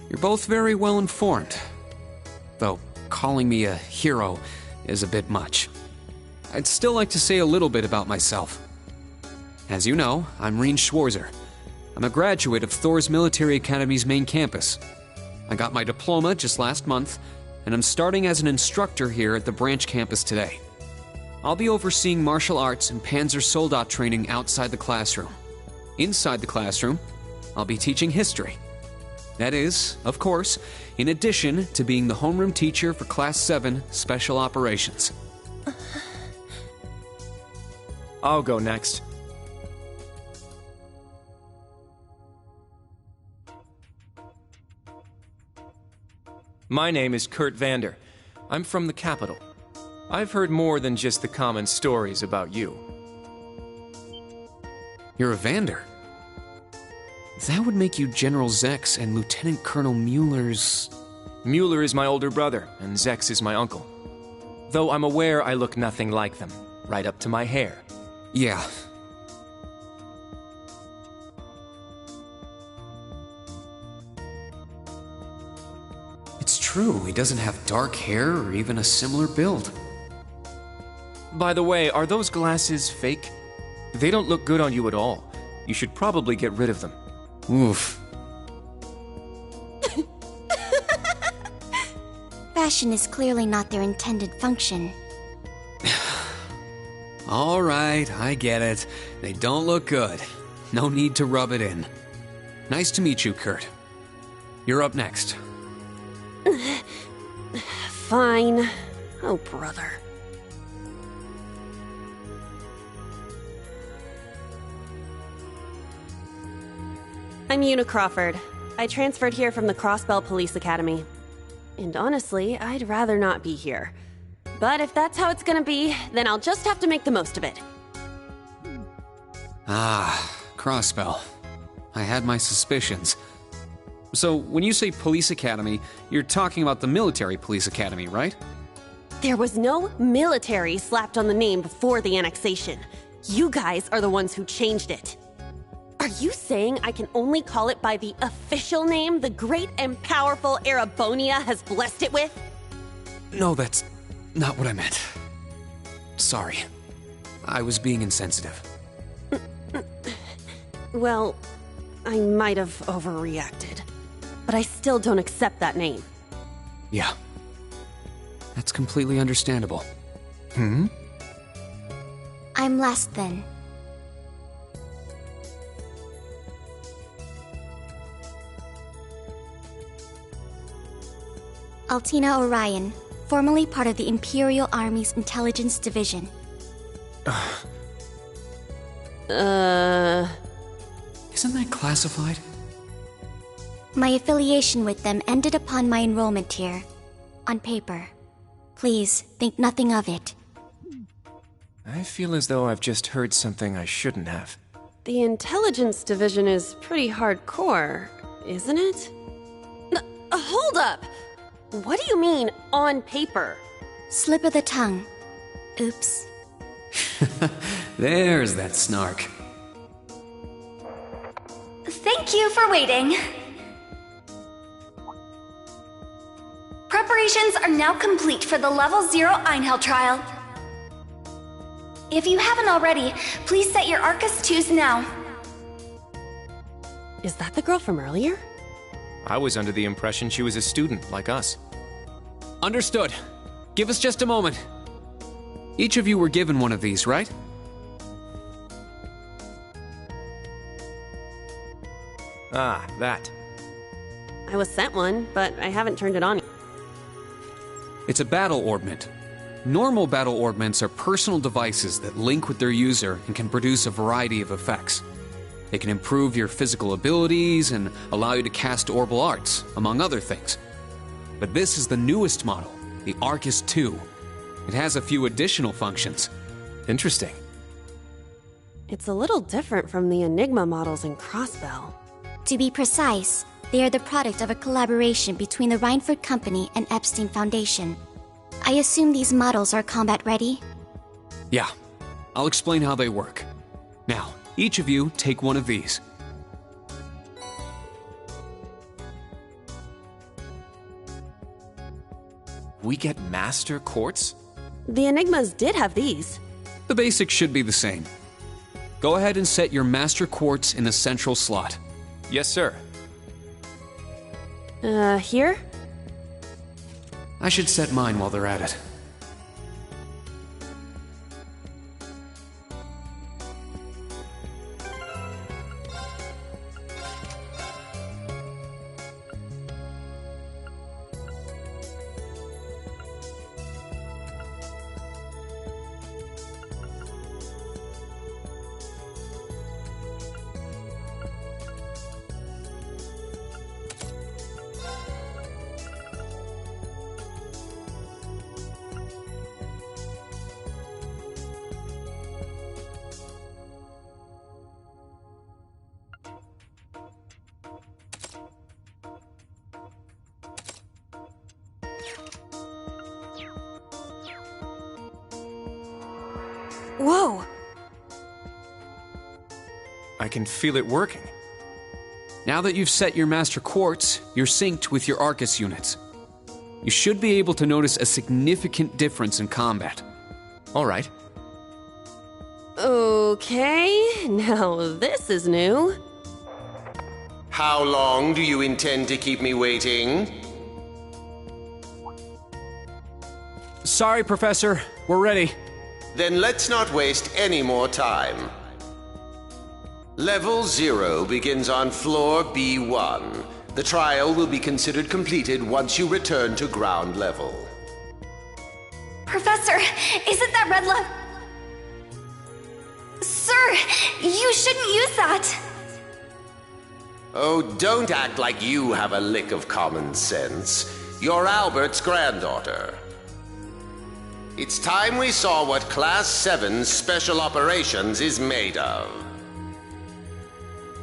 You're both very well informed. Though calling me a hero is a bit much. I'd still like to say a little bit about myself. As you know, I'm Rean Schwarzer. I'm a graduate of Thor's Military Academy's main campus. I got my diploma just last month, and I'm starting as an instructor here at the branch campus today. I'll be overseeing martial arts and Panzer Soldat training outside the classroom. Inside the classroom, I'll be teaching history. That is, of course, in addition to being the homeroom teacher for Class 7 Special Operations. I'll go next. My name is Kurt Vander. I'm from the capital. I've heard more than just the common stories about you. You're a Vander? That would make you General Zex and Lieutenant Colonel Mueller's... Mueller is my older brother, and Zex is my uncle. Though I'm aware I look nothing like them, right up to my hair. Yeah. It's true, he doesn't have dark hair or even a similar build. By the way, are those glasses fake? They don't look good on you at all. You should probably get rid of them. Oof. Fashion is clearly not their intended function. All right, I get it. They don't look good. No need to rub it in. Nice to meet you, Kurt. You're up next. Fine. Oh, brother. I'm Una Crawford. I transferred here from the Crossbell Police Academy. And honestly, I'd rather not be here. But if that's how it's gonna be, then I'll just have to make the most of it. Ah, Crossbell. I had my suspicions. So, when you say Police Academy, you're talking about the Military Police Academy, right? There was no military slapped on the name before the annexation. You guys are the ones who changed it. Are you saying I can only call it by the official name the great and powerful Erebonia has blessed it with? No, that's not what I meant. Sorry. I was being insensitive. Well, I might have overreacted. But I still don't accept that name. Yeah. That's completely understandable. I'm last then. Altina Orion, formerly part of the Imperial Army's Intelligence Division. Isn't that classified? My affiliation with them ended upon my enrollment here. On paper. Please, think nothing of it. I feel as though I've just heard something I shouldn't have. The Intelligence Division is pretty hardcore, isn't it? Hold up! What do you mean, on paper? Slip of the tongue. Oops. There's that snark. Thank you for waiting. Preparations are now complete for the Level 0 Einhell trial. If you haven't already, please set your Arcus 2s now. Is that the girl from earlier? I was under the impression she was a student, like us. Understood. Give us just a moment. Each of you were given one of these, right? Ah, that. I was sent one, but I haven't turned it on yet. It's a battle orbment. Normal battle orbments are personal devices that link with their user and can produce a variety of effects. They can improve your physical abilities and allow you to cast orbal arts, among other things. But this is the newest model, the Arcus 2. It has a few additional functions. Interesting. It's a little different from the Enigma models in Crossbell. To be precise, they are the product of a collaboration between the Reinford Company and Epstein Foundation. I assume these models are combat ready? Yeah. I'll explain how they work. Now, each of you take one of these. We get Master Quartz? The Enigmas did have these. The basics should be the same. Go ahead and set your Master Quartz in the central slot. Yes, sir. Here? I should set mine while they're at it. Whoa! I can feel it working. Now that you've set your Master Quartz, you're synced with your Arcus units. You should be able to notice a significant difference in combat. All right. Okay, now this is new. How long do you intend to keep me waiting? Sorry, Professor. We're ready. Then let's not waste any more time. Level 0 begins on floor B1. The trial will be considered completed once you return to ground level. Professor, isn't that red love? Sir, you shouldn't use that. Oh, don't act like you have a lick of common sense. You're Albert's granddaughter. It's time we saw what Class 7's Special Operations is made of.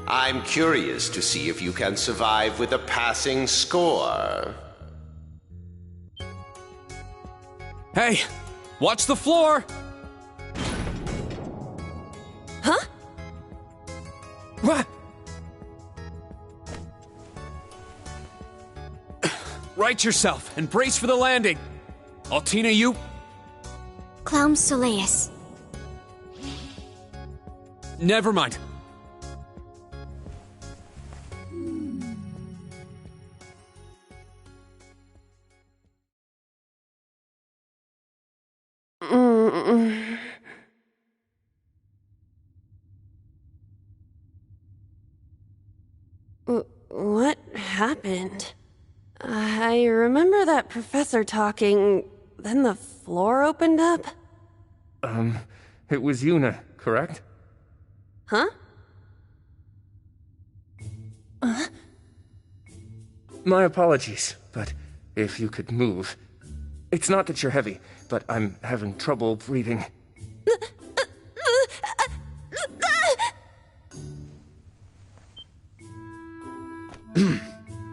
I'm curious to see if you can survive with a passing score. Hey, watch the floor! Huh? What? Right yourself and brace for the landing. Altina, you... Clown Soleus. Never mind. What happened? I remember that professor talking, then the floor opened up. It was Yuna, correct? Huh? My apologies, but if you could move. It's not that you're heavy, but I'm having trouble breathing.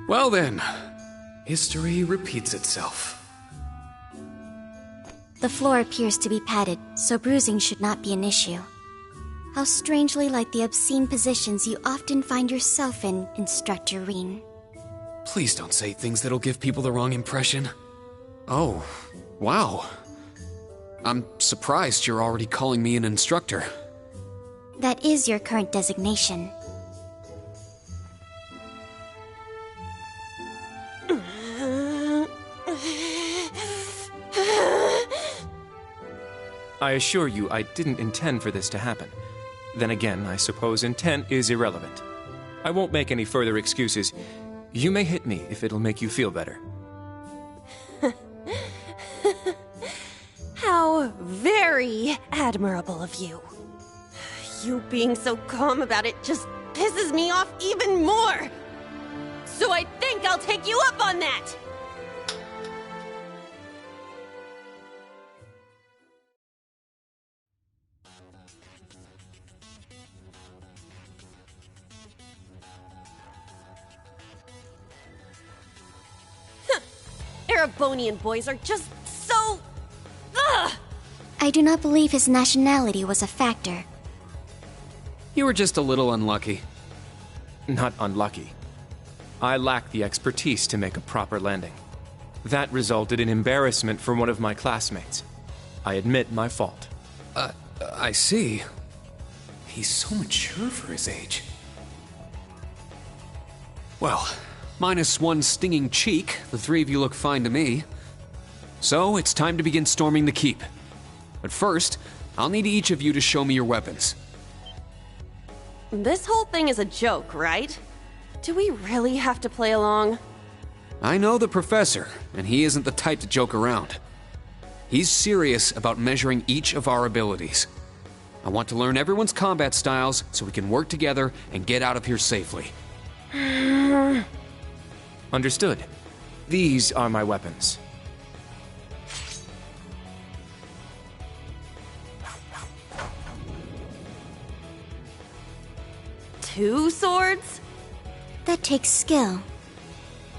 Well then, history repeats itself. The floor appears to be padded, so bruising should not be an issue. How strangely like the obscene positions you often find yourself in, Instructor Reen. Please don't say things that'll give people the wrong impression. Oh, wow. I'm surprised you're already calling me an instructor. That is your current designation. I assure you, I didn't intend for this to happen. Then again, I suppose intent is irrelevant. I won't make any further excuses. You may hit me if it'll make you feel better. How very admirable of you. You being so calm about it just pisses me off even more. So I think I'll take you up on that. Erebonian boys are just so... Ugh! I do not believe his nationality was a factor. You were just a little unlucky. Not unlucky. I lack the expertise to make a proper landing. That resulted in embarrassment for one of my classmates. I admit my fault. I see. He's so mature for his age. Well, minus one stinging cheek, the three of you look fine to me. So, it's time to begin storming the keep. But first, I'll need each of you to show me your weapons. This whole thing is a joke, right? Do we really have to play along? I know the professor, and he isn't the type to joke around. He's serious about measuring each of our abilities. I want to learn everyone's combat styles so we can work together and get out of here safely. Understood. These are my weapons. Two swords? That takes skill.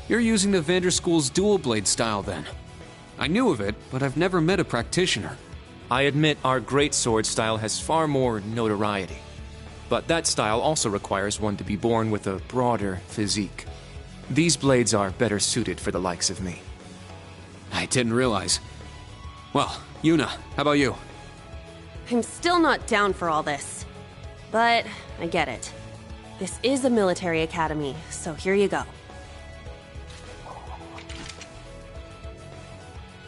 You're using the Vanderschool's dual blade style then. I knew of it, but I've never met a practitioner. I admit our great sword style has far more notoriety. But that style also requires one to be born with a broader physique. These blades are better suited for the likes of me. I didn't realize. Well, Yuna, how about you? I'm still not down for all this. But I get it. This is a military academy, so here you go.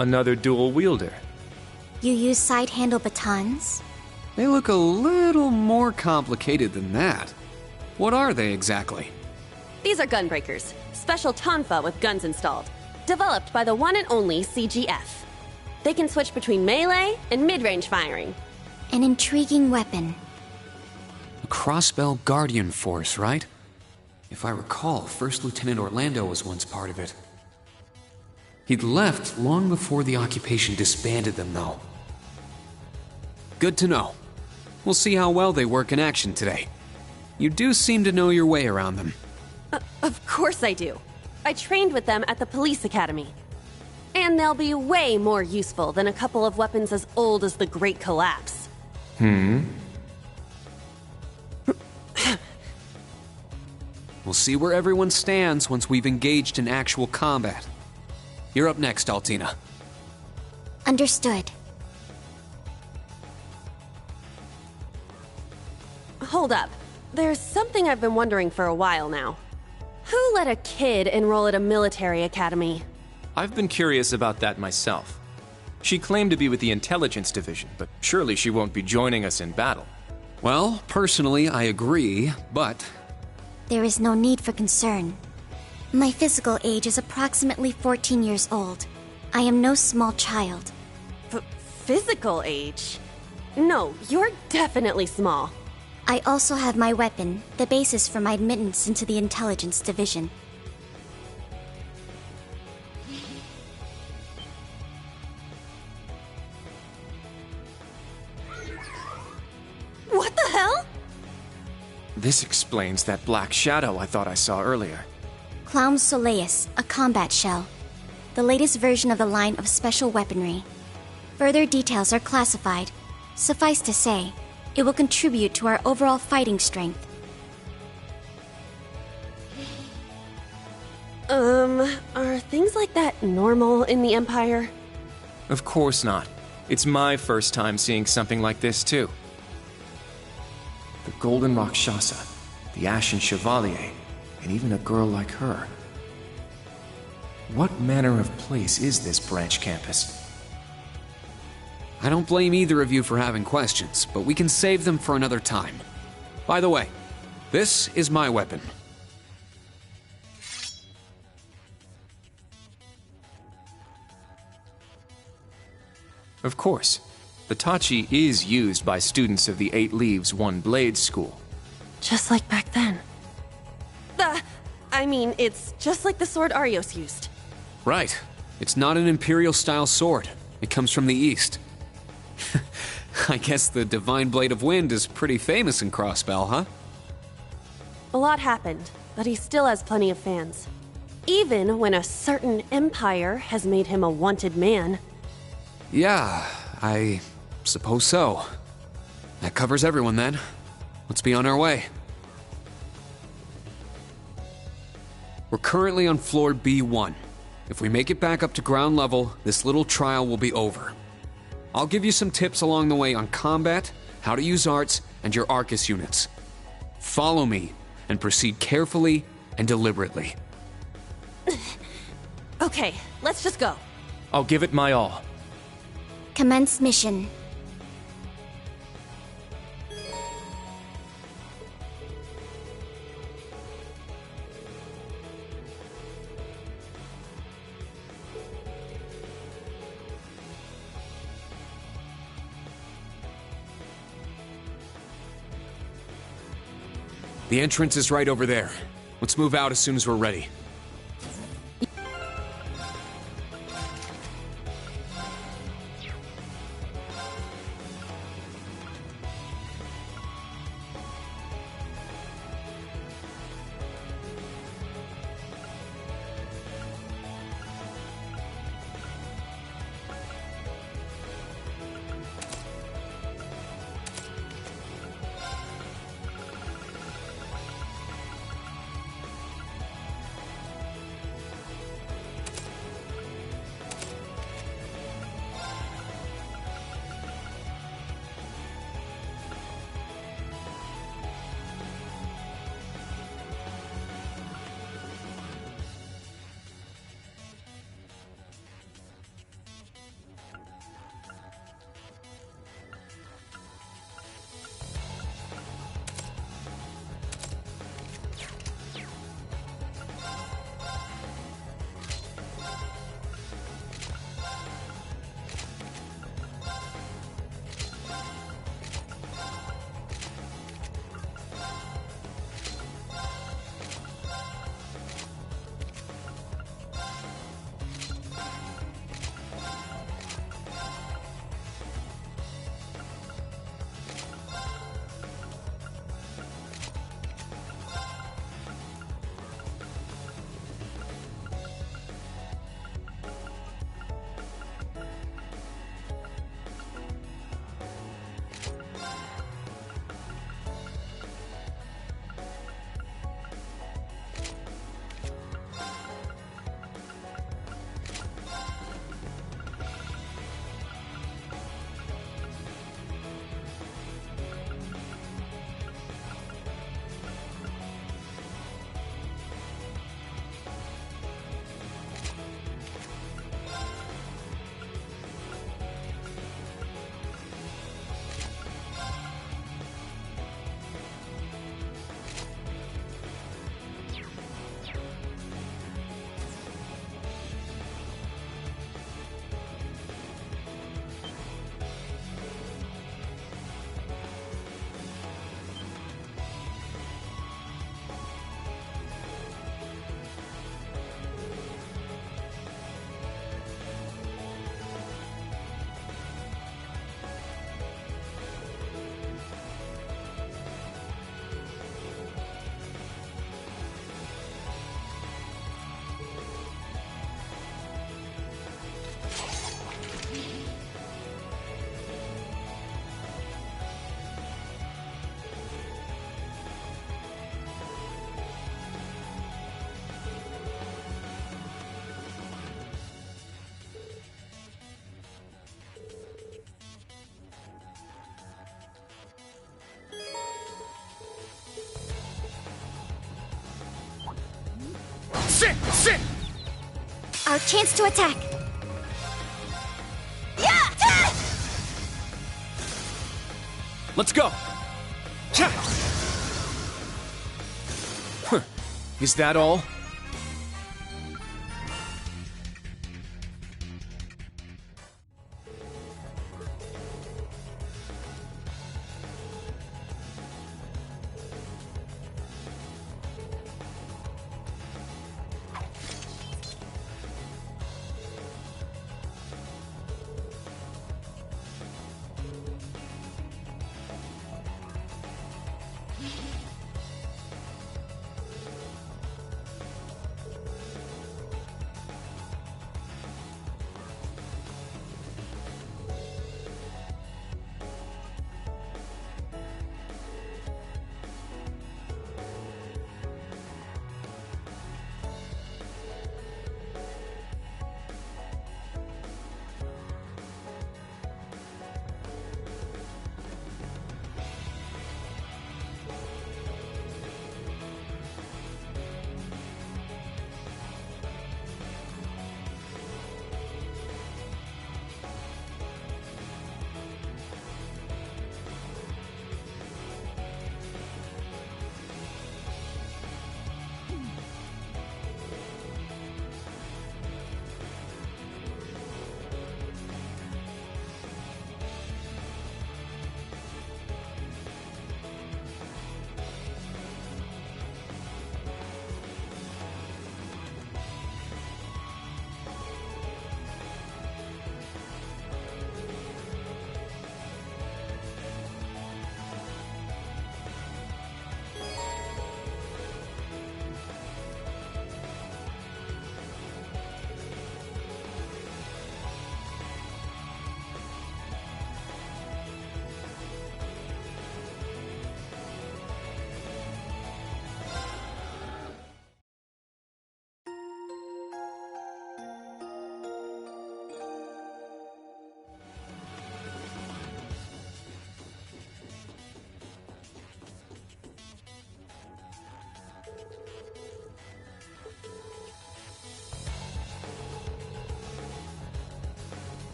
Another dual wielder. You use side handle batons? They look a little more complicated than that. What are they exactly? These are gunbreakers, special tonfa with guns installed, developed by the one and only CGF. They can switch between melee and mid-range firing. An intriguing weapon. A Crossbell Guardian Force, right? If I recall, First Lieutenant Orlando was once part of it. He'd left long before the occupation disbanded them, though. Good to know. We'll see how well they work in action today. You do seem to know your way around them. Of course I do. I trained with them at the police academy. And they'll be way more useful than a couple of weapons as old as the Great Collapse. We'll see where everyone stands once we've engaged in actual combat. You're up next, Altina. Understood. Hold up. There's something I've been wondering for a while now. Who let a kid enroll at a military academy? I've been curious about that myself. She claimed to be with the intelligence division, but surely she won't be joining us in battle. Well, personally, I agree, but... There is no need for concern. My physical age is approximately 14 years old. I am no small child. Physical age? No, you're definitely small. I also have my weapon, the basis for my admittance into the intelligence division. What the hell? This explains that black shadow I thought I saw earlier. Clown Soleus, a combat shell. The latest version of the line of special weaponry. Further details are classified. Suffice to say, it will contribute to our overall fighting strength. Are things like that normal in the Empire? Of course not. It's my first time seeing something like this, too. The Golden Rakshasa, the Ashen Chevalier, and even a girl like her. What manner of place is this branch campus? I don't blame either of you for having questions, but we can save them for another time. By the way, this is my weapon. Of course. The Tachi is used by students of the Eight Leaves One Blade School. Just like back then. It's just like the sword Arios used. Right. It's not an Imperial-style sword. It comes from the East. I guess the Divine Blade of Wind is pretty famous in Crossbell, huh? A lot happened, but he still has plenty of fans. Even when a certain empire has made him a wanted man. Yeah, I suppose so. That covers everyone then. Let's be on our way. We're currently on floor B1. If we make it back up to ground level, this little trial will be over. I'll give you some tips along the way on combat, how to use arts, and your Arcus units. Follow me, and proceed carefully and deliberately. Okay, let's just go. I'll give it my all. Commence mission. The entrance is right over there. Let's move out as soon as we're ready. Sit! Our chance to attack. Yeah! Let's go! Huh. Is that all?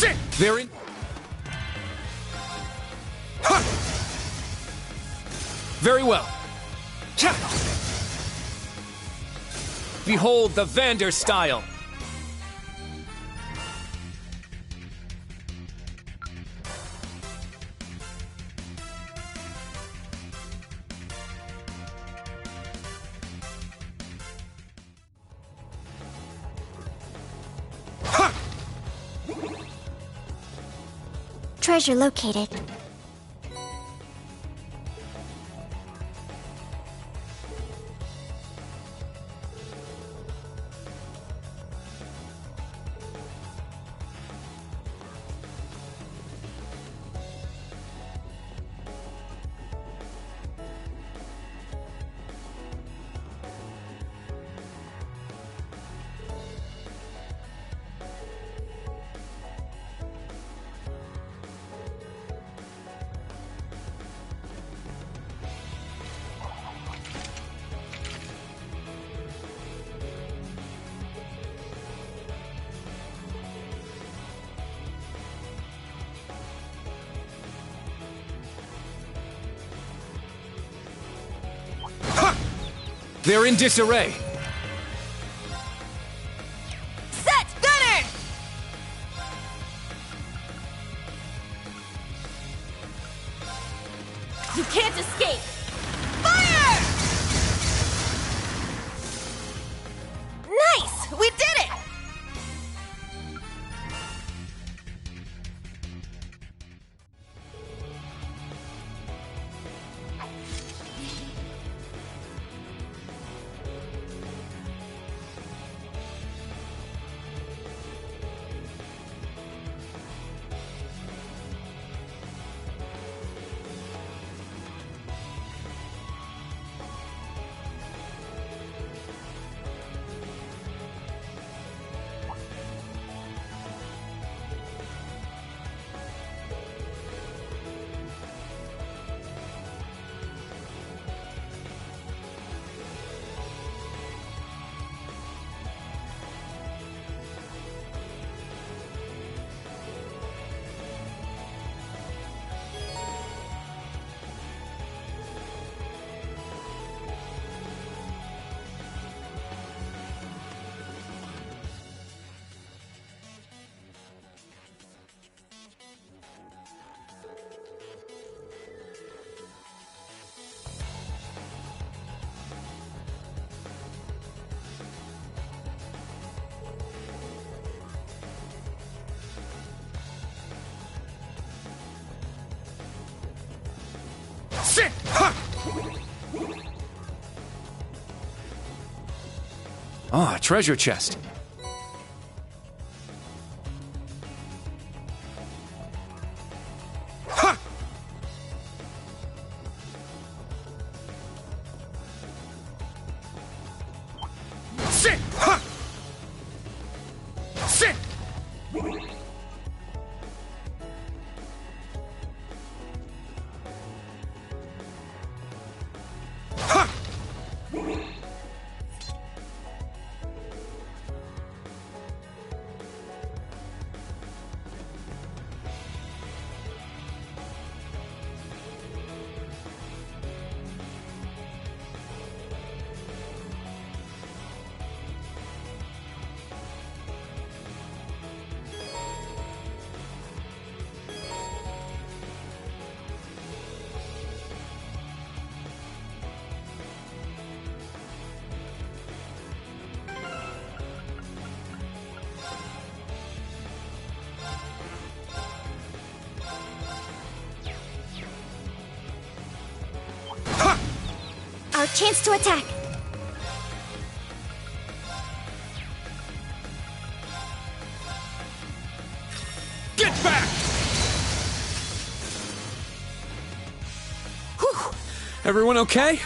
Sit! Very... Very well. Behold the Vander style. Treasure located. They're in disarray. Set! Gunner! You can't escape! Fire! Nice! We did it! Sit! Ha! Ah, treasure chest. Ha! Sit! Ha! Sit! Our chance to attack. Get back! Whew. Everyone okay?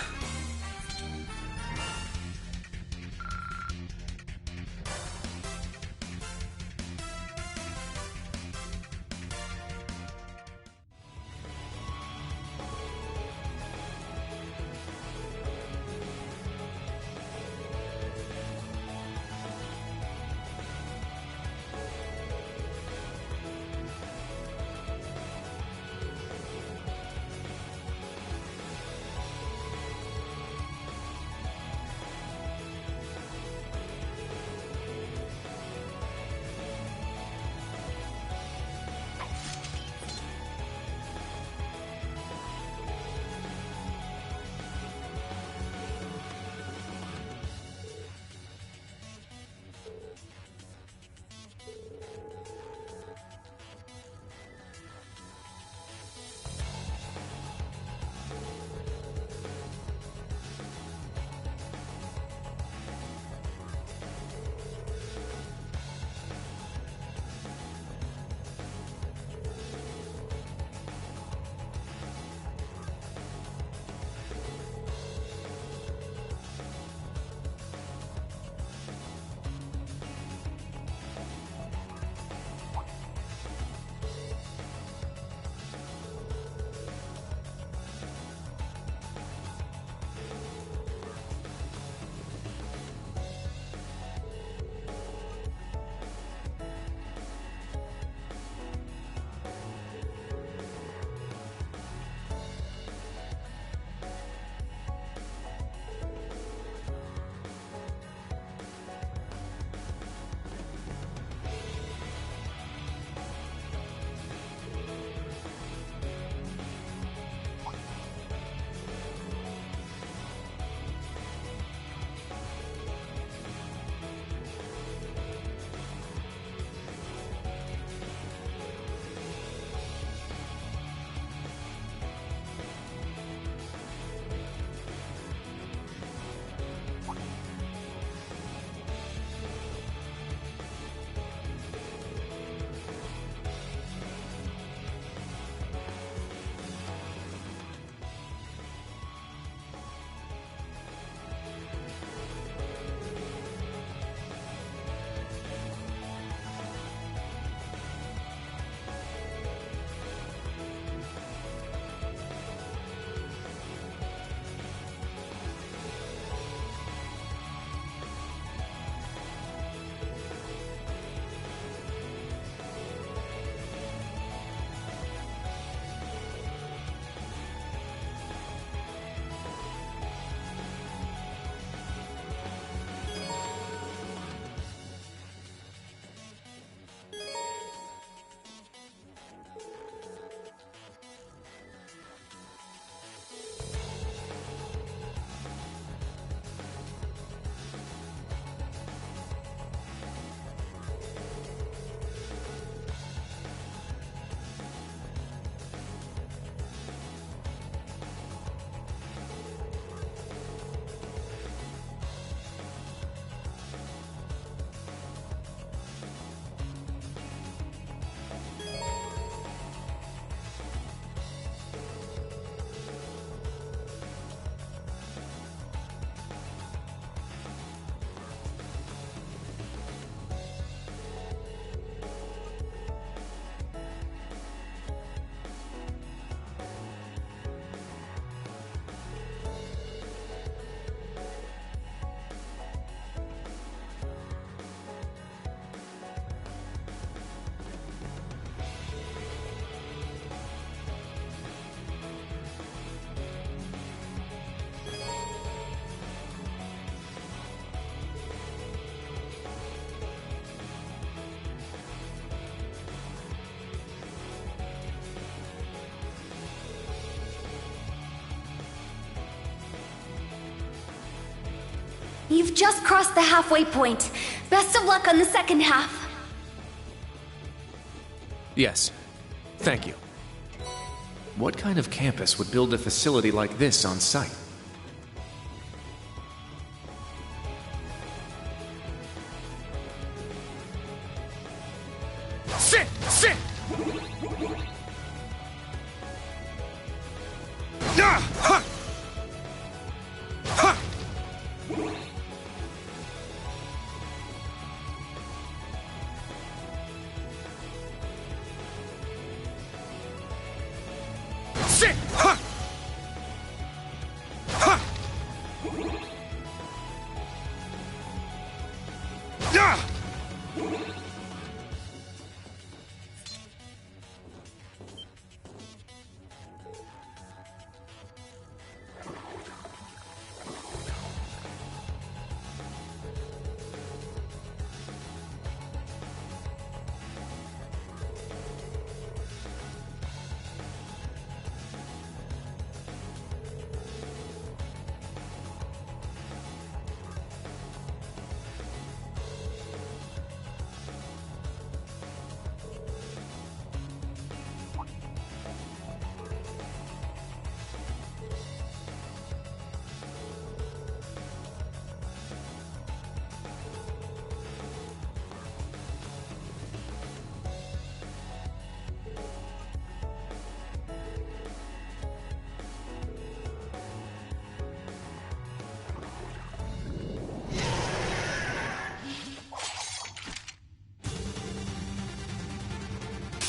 You've just crossed the halfway point. Best of luck on the second half. Yes. Thank you. What kind of campus would build a facility like this on site? Sit! Sit! Ah! Ha! Ha! Sit! Ha! Ha! Ah!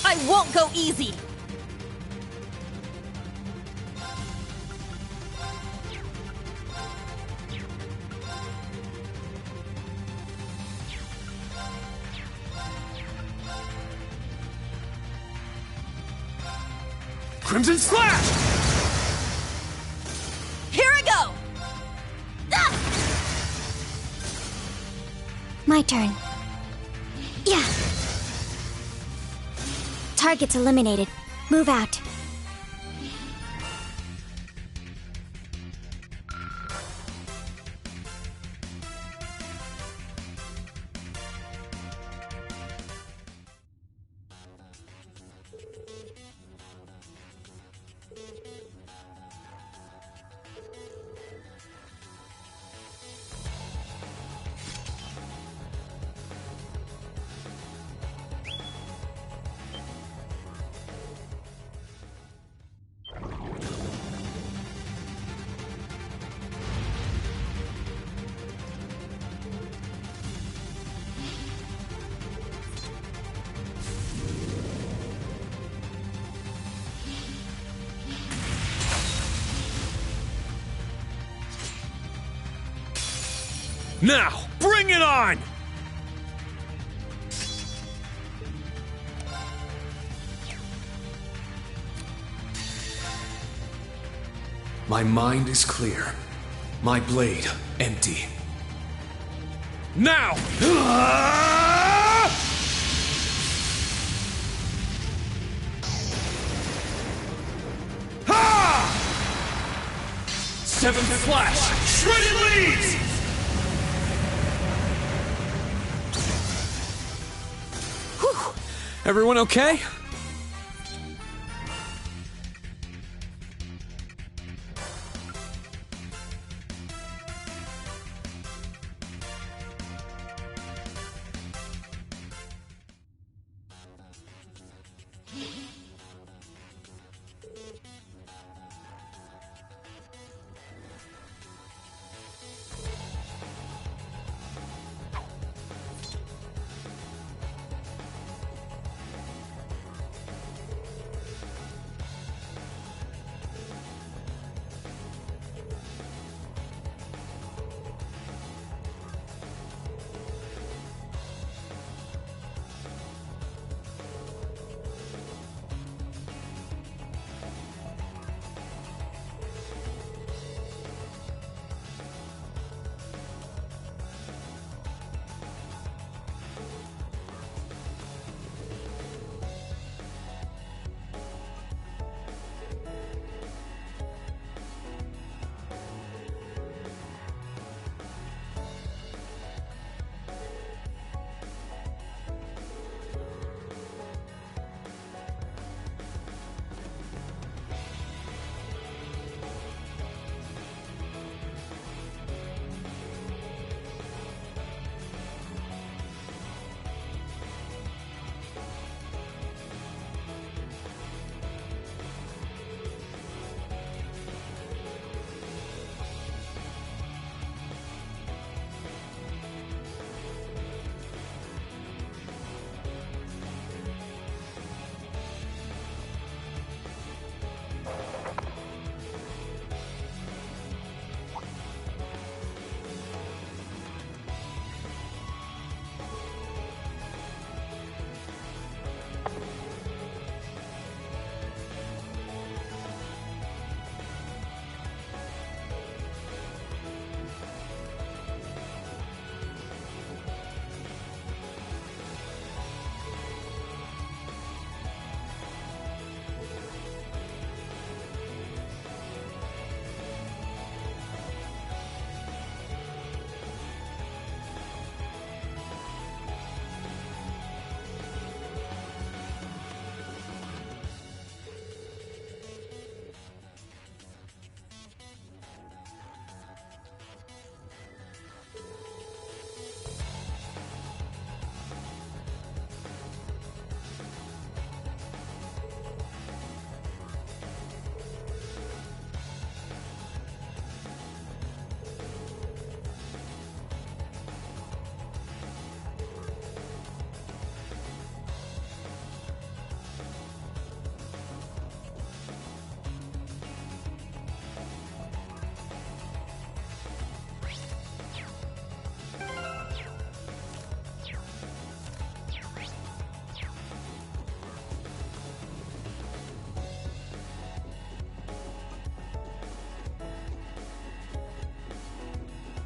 I won't go easy! Crimson Slash! Here I go! Ah! My turn. Yeah. Target's eliminated. Move out. Now, bring it on! My mind is clear. My blade empty. Now! Seventh Flash! Shredded Leaves! Whew. Everyone okay?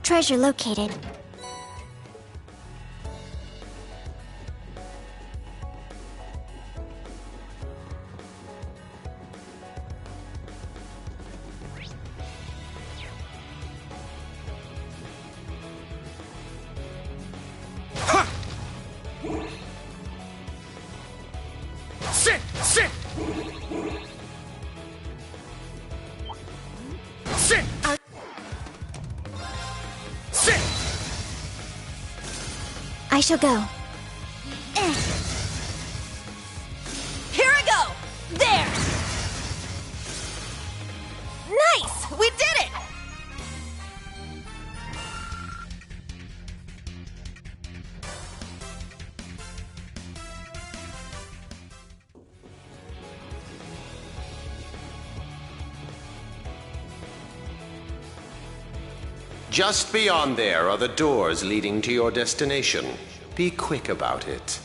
Treasure located. Sit! Sit! Sit! Sit! I shall go. Here I go! There! Nice! We did it! Just beyond there are the doors leading to your destination. Be quick about it.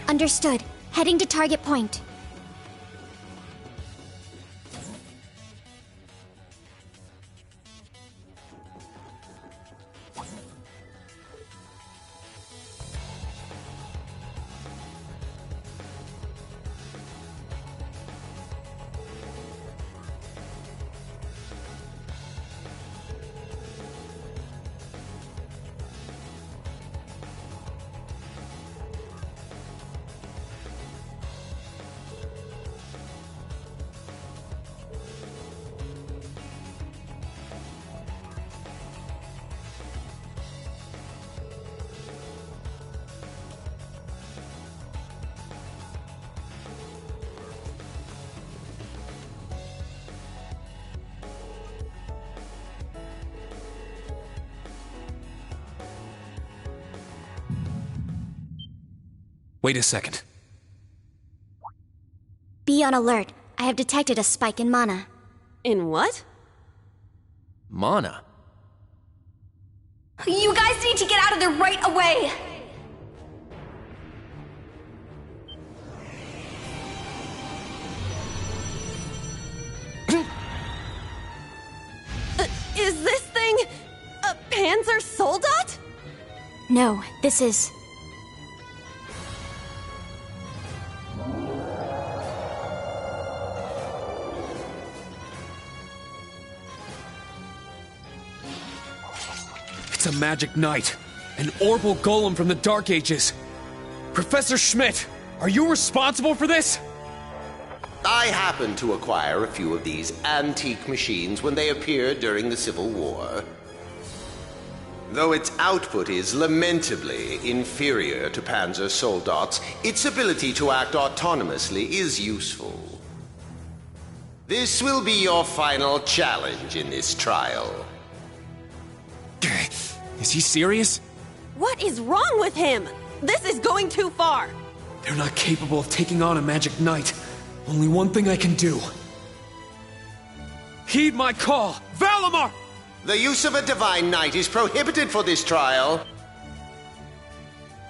Understood. Heading to target point. Wait a second. Be on alert. I have detected a spike in mana. In what? Mana? You guys need to get out of there right away! Is this thing a Panzer Soldat? No, this is... It's a magic knight. An Orbal golem from the Dark Ages. Professor Schmidt, are you responsible for this? I happened to acquire a few of these antique machines when they appeared during the Civil War. Though its output is lamentably inferior to Panzer Soldat's, its ability to act autonomously is useful. This will be your final challenge in this trial. Is he serious? What is wrong with him? This is going too far. They're not capable of taking on a magic knight. Only one thing I can do. Heed my call! Valimar! The use of a Divine Knight is prohibited for this trial.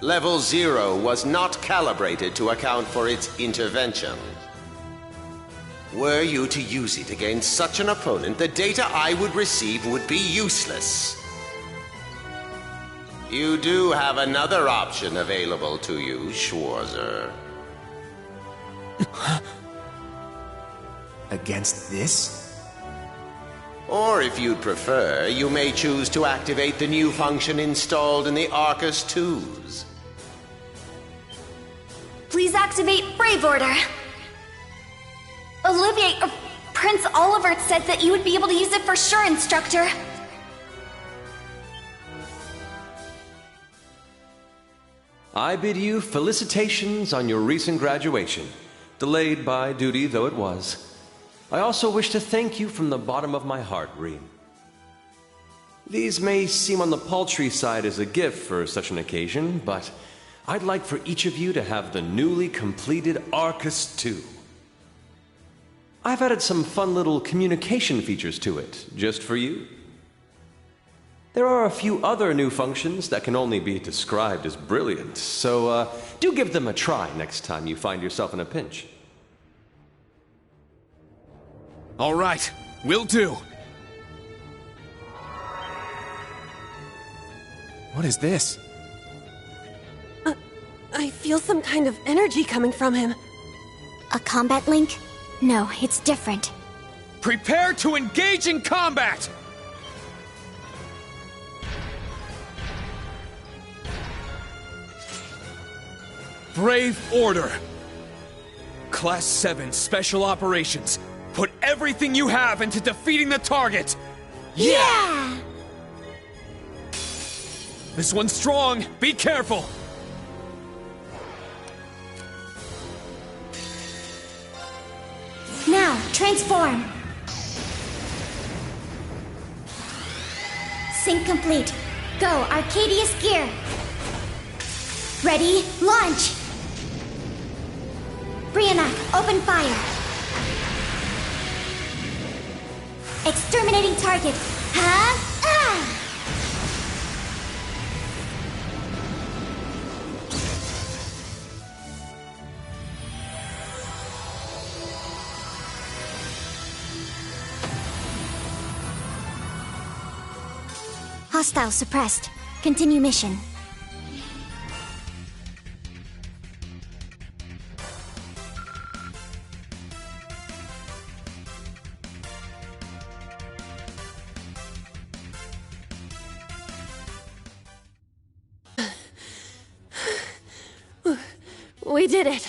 Level 0 was not calibrated to account for its intervention. Were you to use it against such an opponent, the data I would receive would be useless. You do have another option available to you, Schwarzer. Against this? Or if you'd prefer, you may choose to activate the new function installed in the Arcus 2s. Please activate Brave Order. Olivier, Prince Oliver said that you would be able to use it for sure, Instructor. I bid you felicitations on your recent graduation, delayed by duty though it was. I also wish to thank you from the bottom of my heart, Rean. These may seem on the paltry side as a gift for such an occasion, but I'd like for each of you to have the newly completed Arcus II. I've added some fun little communication features to it, just for you. There are a few other new functions that can only be described as brilliant, so do give them a try next time you find yourself in a pinch. All right, will do. What is this? I feel some kind of energy coming from him. A combat link? No, it's different. Prepare to engage in combat! Brave Order. Class 7 Special Operations. Put everything you have into defeating the target! Yeah! This one's strong. Be careful. Now, transform! Sync complete. Go, Arcadius Gear! Ready, launch! Brionac, open fire! Exterminating target! Ha! Ah! Hostile suppressed. Continue mission. We did it.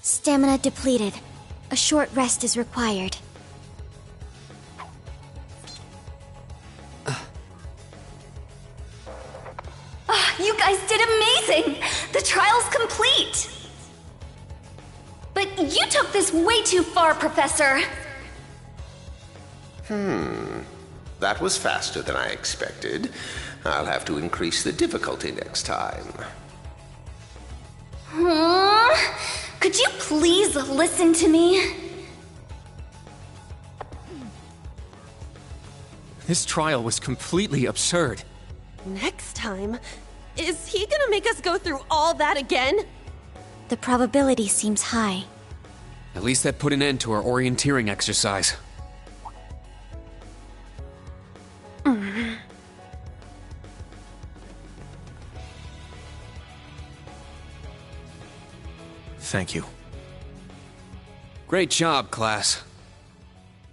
Stamina depleted. A short rest is required. You guys did amazing! The trial's complete! But you took this way too far, Professor! That was faster than I expected. I'll have to increase the difficulty next time. Could you please listen to me? This trial was completely absurd. Next time? Is he gonna make us go through all that again? The probability seems high. At least that put an end to our orienteering exercise. Thank you. Great job, class.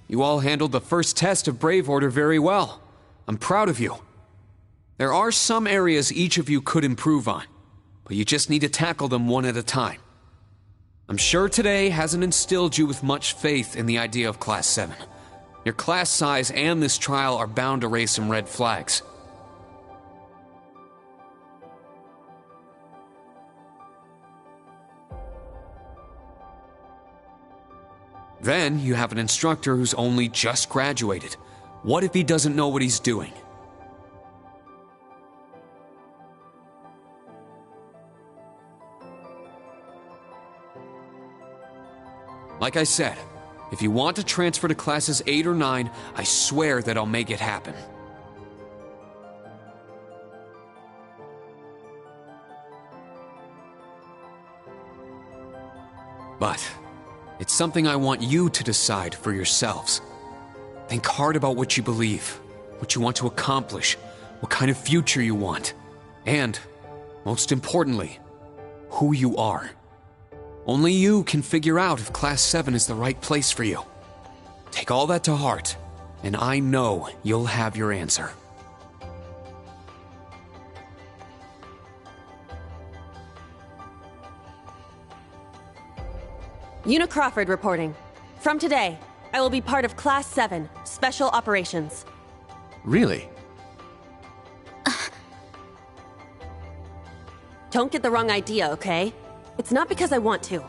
You all handled the first test of Brave Order very well. I'm proud of you. There are some areas each of you could improve on, but you just need to tackle them one at a time. I'm sure today hasn't instilled you with much faith in the idea of Class 7. Your class size and this trial are bound to raise some red flags. Then you have an instructor who's only just graduated. What if he doesn't know what he's doing? Like I said, if you want to transfer to classes 8 or 9, I swear that I'll make it happen. But it's something I want you to decide for yourselves. Think hard about what you believe, what you want to accomplish, what kind of future you want, and, most importantly, who you are. Only you can figure out if Class 7 is the right place for you. Take all that to heart, and I know you'll have your answer. Una Crawford reporting. From today, I will be part of Class 7, Special Operations. Really? Don't get the wrong idea, okay? It's not because I want to.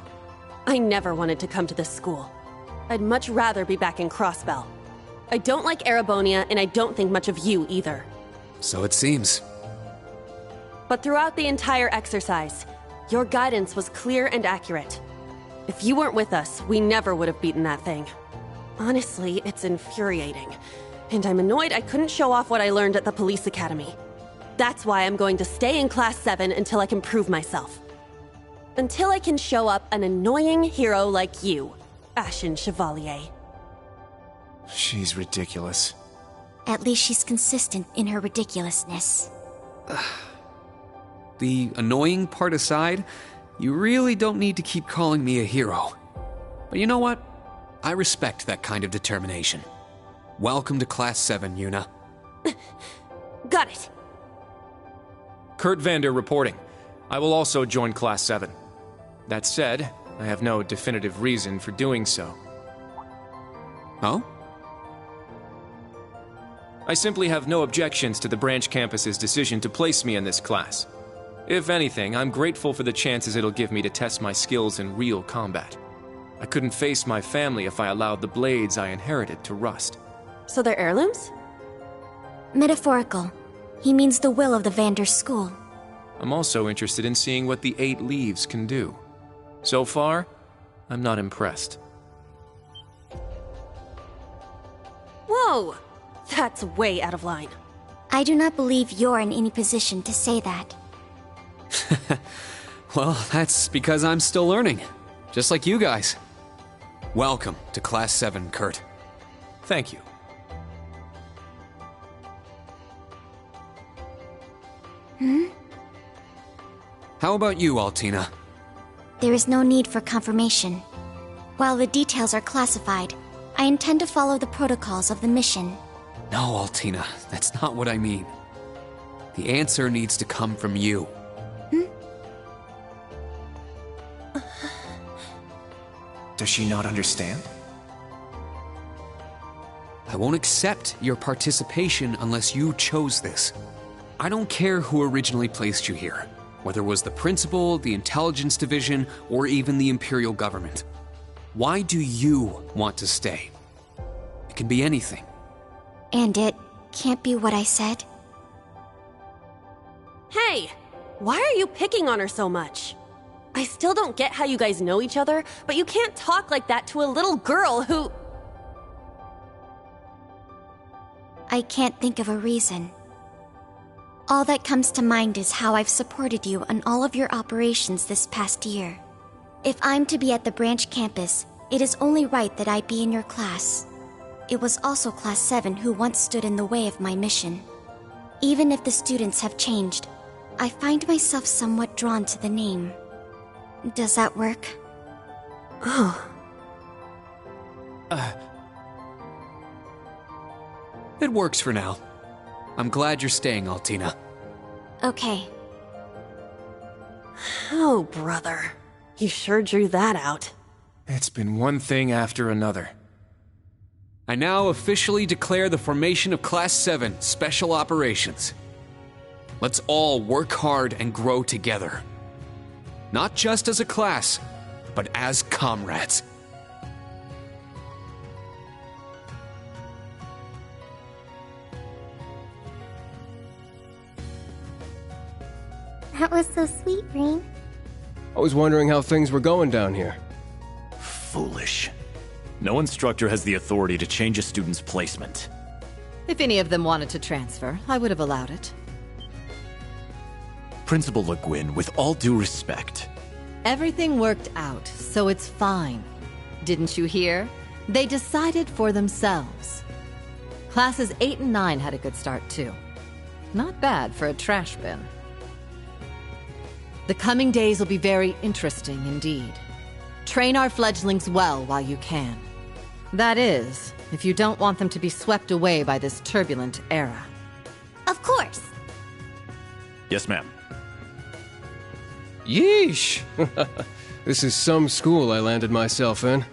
I never wanted to come to this school. I'd much rather be back in Crossbell. I don't like Erebonia, and I don't think much of you either. So it seems. But throughout the entire exercise, your guidance was clear and accurate. If you weren't with us, we never would have beaten that thing. Honestly, it's infuriating. And I'm annoyed I couldn't show off what I learned at the police academy. That's why I'm going to stay in Class 7 until I can prove myself. Until I can show up an annoying hero like you, Ashen Chevalier. She's ridiculous. At least she's consistent in her ridiculousness. The annoying part aside, you really don't need to keep calling me a hero. But you know what? I respect that kind of determination. Welcome to Class 7, Yuna. Got it. Kurt Vander reporting. I will also join Class 7. That said, I have no definitive reason for doing so. Oh? I simply have no objections to the branch campus's decision to place me in this class. If anything, I'm grateful for the chances it'll give me to test my skills in real combat. I couldn't face my family if I allowed the blades I inherited to rust. So they're heirlooms? Metaphorical. He means the will of the Vander school. I'm also interested in seeing what the 8 leaves can do. So far, I'm not impressed. Whoa! That's way out of line. I do not believe you're in any position to say that. Well, that's because I'm still learning. Just like you guys. Welcome to Class 7, Kurt. Thank you. How about you, Altina? There is no need for confirmation. While the details are classified, I intend to follow the protocols of the mission. No, Altina, that's not what I mean. The answer needs to come from you. Does she not understand? I won't accept your participation unless you chose this. I don't care who originally placed you here, whether it was the principal, the intelligence division, or even the imperial government. Why do you want to stay? It can be anything. And it can't be what I said? Hey! Why are you picking on her so much? I still don't get how you guys know each other, but you can't talk like that to a little girl who... I can't think of a reason. All that comes to mind is how I've supported you on all of your operations this past year. If I'm to be at the branch campus, it is only right that I be in your class. It was also Class 7 who once stood in the way of my mission. Even if the students have changed, I find myself somewhat drawn to the name. Does that work? Oh. It works for now. I'm glad you're staying, Altina. Okay. Oh, brother. You sure drew that out. It's been one thing after another. I now officially declare the formation of Class 7 Special Operations. Let's all work hard and grow together. Not just as a class, but as comrades. That was so sweet, Rain. I was wondering how things were going down here. Foolish. No instructor has the authority to change a student's placement. If any of them wanted to transfer, I would have allowed it. Principal Le Guin, with all due respect. Everything worked out, so it's fine. Didn't you hear? They decided for themselves. Classes 8 and 9 had a good start, too. Not bad for a trash bin. The coming days will be very interesting indeed. Train our fledglings well while you can. That is, if you don't want them to be swept away by this turbulent era. Of course. Yes, ma'am. Yeesh! This is some school I landed myself in.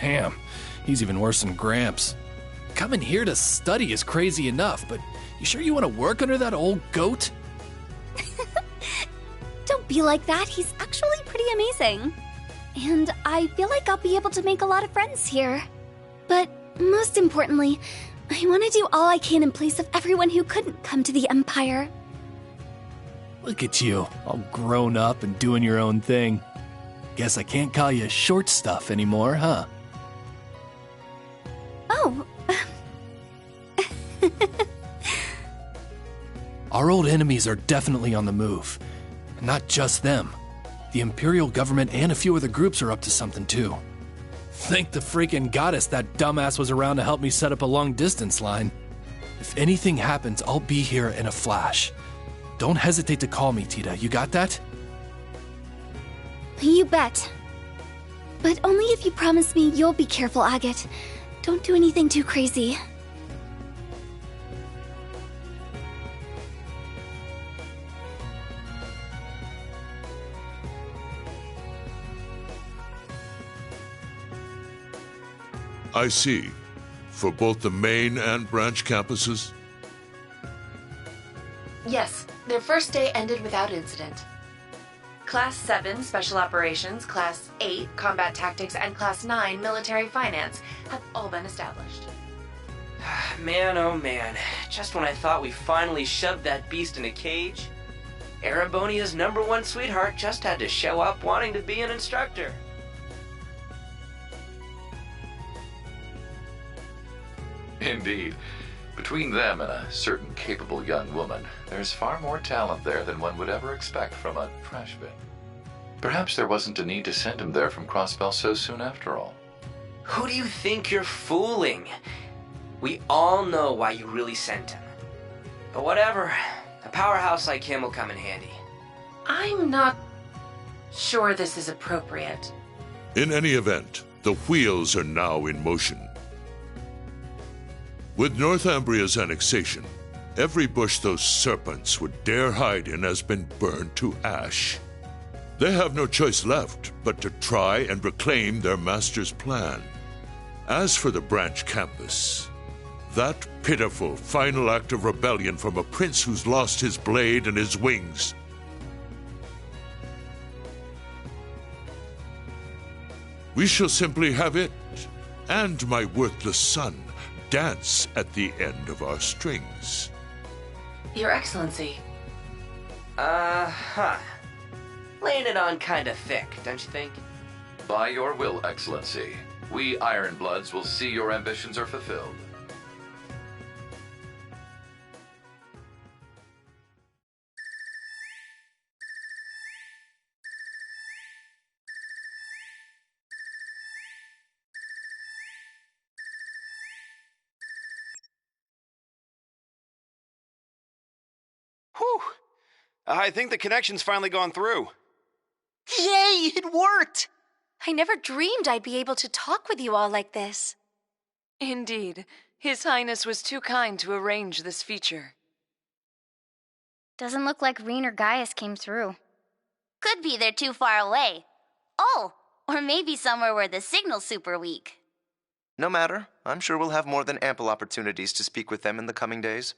Damn, he's even worse than Gramps. Coming here to study is crazy enough, but you sure you want to work under that old goat? Don't be like that. He's actually pretty amazing. And I feel like I'll be able to make a lot of friends here. But most importantly, I want to do all I can in place of everyone who couldn't come to the Empire. Look at you, all grown up and doing your own thing. Guess I can't call you short stuff anymore, huh? Oh. Our old enemies are definitely on the move. And not just them. The Imperial government and a few other groups are up to something too. Thank the freaking goddess that dumbass was around to help me set up a long-distance line. If anything happens, I'll be here in a flash. Don't hesitate to call me, Tita. You got that? You bet. But only if you promise me you'll be careful, Agate. Don't do anything too crazy. I see. For both the main and branch campuses? Yes, their first day ended without incident. Class 7, Special Operations, Class 8, Combat Tactics, and Class 9, Military Finance have all been established. Man, oh man. Just when I thought we finally shoved that beast in a cage, Erebonia's #1 sweetheart just had to show up wanting to be an instructor. Indeed. Between them and a certain capable young woman, there's far more talent there than one would ever expect from a trash bin. Perhaps there wasn't a need to send him there from Crossbell so soon after all. Who do you think you're fooling? We all know why you really sent him. But whatever, a powerhouse like him will come in handy. I'm not sure this is appropriate. In any event, the wheels are now in motion. With Northumbria's annexation, every bush those serpents would dare hide in has been burned to ash. They have no choice left but to try and reclaim their master's plan. As for the branch campus, that pitiful final act of rebellion from a prince who's lost his blade and his wings. We shall simply have it, and my worthless son, dance at the end of our strings. Your Excellency. Laying it on kinda thick, don't you think? By your will, Excellency, we Ironbloods will see your ambitions are fulfilled. Whew! I think the connection's finally gone through. Yay, it worked! I never dreamed I'd be able to talk with you all like this. Indeed, His Highness was too kind to arrange this feature. Doesn't look like Rean or Gaius came through. Could be they're too far away. Oh, or maybe somewhere where the signal's super weak. No matter. I'm sure we'll have more than ample opportunities to speak with them in the coming days.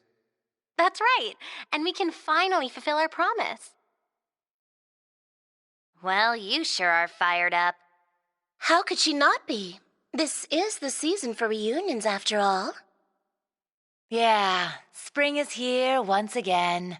That's right, and we can finally fulfill our promise. Well, you sure are fired up. How could she not be? This is the season for reunions, after all. Yeah, spring is here once again.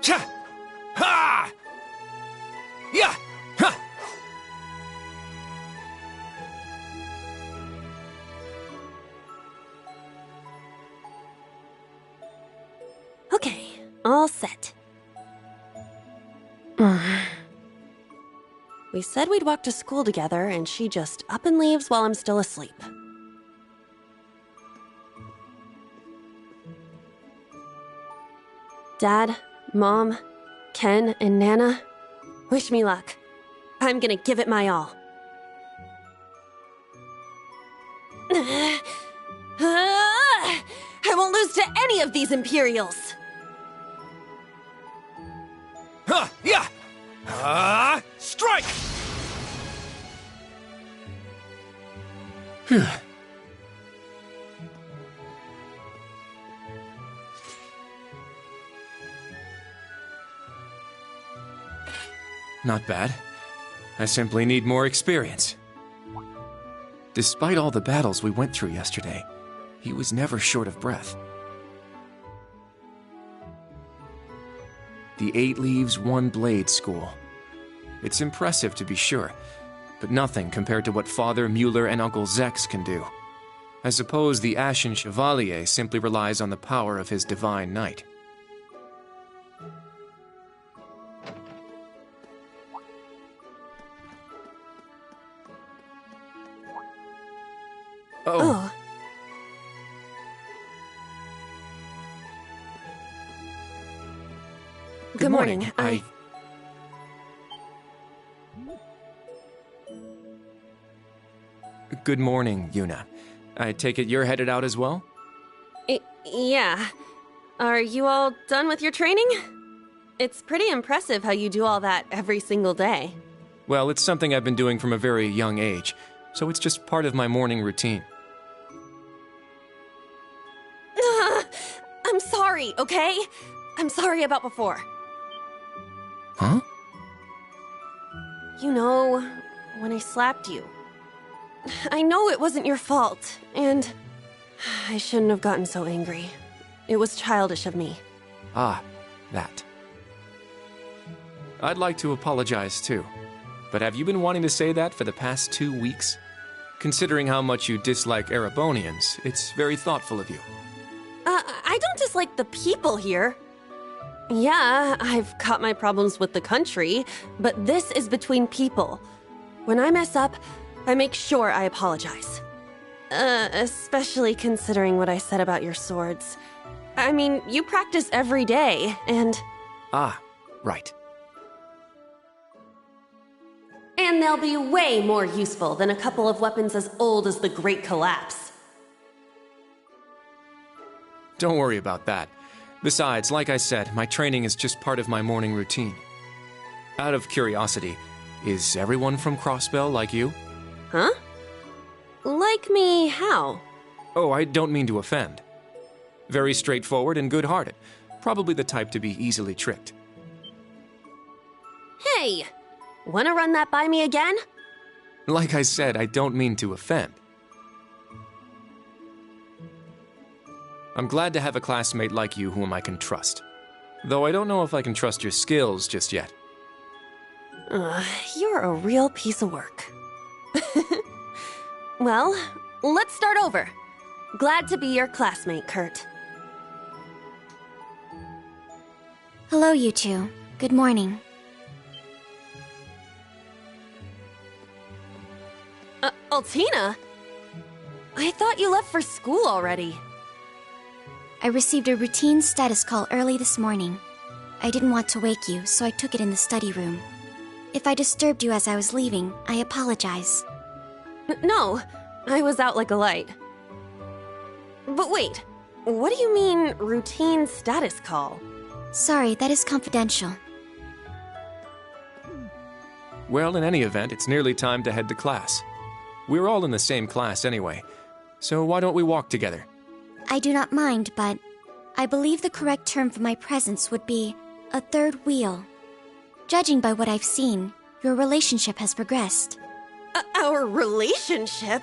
Cha! Ha! Yeah! Ha! Okay, all set. We said we'd walk to school together, and she just up and leaves while I'm still asleep. Dad, Mom, Ken, and Nana, wish me luck. I'm gonna give it my all. I won't lose to any of these Imperials! Huh! Yeah! Strike! Phew. Not bad. I simply need more experience. Despite all the battles we went through yesterday, he was never short of breath. The 8 Leaves, 1 Blade School. It's impressive to be sure, but nothing compared to what Father Mueller and Uncle Zex can do. I suppose the Ashen Chevalier simply relies on the power of his Divine Knight. Oh. Good morning. Good morning, Yuna. I take it you're headed out as well? Yeah. Are you all done with your training? It's pretty impressive how you do all that every single day. Well, it's something I've been doing from a very young age, so it's just part of my morning routine. I'm sorry, okay? I'm sorry about before. Huh? You know, when I slapped you. I know it wasn't your fault, and I shouldn't have gotten so angry. It was childish of me. Ah, that. I'd like to apologize too, but have you been wanting to say that for the past 2 weeks? Considering how much you dislike Erebonians, it's very thoughtful of you. I don't dislike the people here. Yeah, I've got my problems with the country, but this is between people. When I mess up, I make sure I apologize. Especially considering what I said about your swords. I mean, you practice every day, and... Ah, right. And they'll be way more useful than a couple of weapons as old as the Great Collapse. Don't worry about that. Besides, like I said, my training is just part of my morning routine. Out of curiosity, is everyone from Crossbell like you? Huh? Like me how? Oh, I don't mean to offend. Very straightforward and good-hearted. Probably the type to be easily tricked. Hey! Wanna run that by me again? Like I said, I don't mean to offend. I'm glad to have a classmate like you whom I can trust. Though I don't know if I can trust your skills just yet. You're a real piece of work. Well, let's start over. Glad to be your classmate, Kurt. Hello, you two. Good morning. Altina? I thought you left for school already. I received a routine status call early this morning. I didn't want to wake you, so I took it in the study room. If I disturbed you as I was leaving, I apologize. No, I was out like a light. But wait, what do you mean, routine status call? Sorry, that is confidential. Well, in any event, it's nearly time to head to class. We're all in the same class anyway, so why don't we walk together? I do not mind, but I believe the correct term for my presence would be a third wheel. Judging by what I've seen, your relationship has progressed. Our relationship?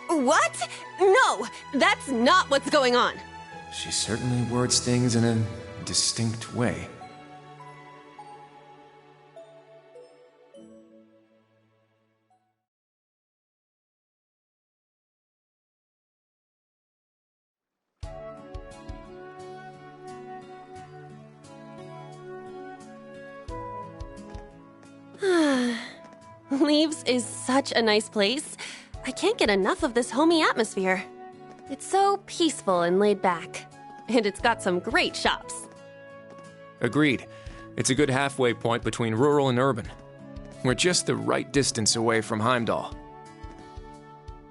What? No, that's not what's going on. She certainly words things in a distinct way. Leaves is such a nice place. I can't get enough of this homey atmosphere. It's so peaceful and laid back. And it's got some great shops. Agreed. It's a good halfway point between rural and urban. We're just the right distance away from Heimdall.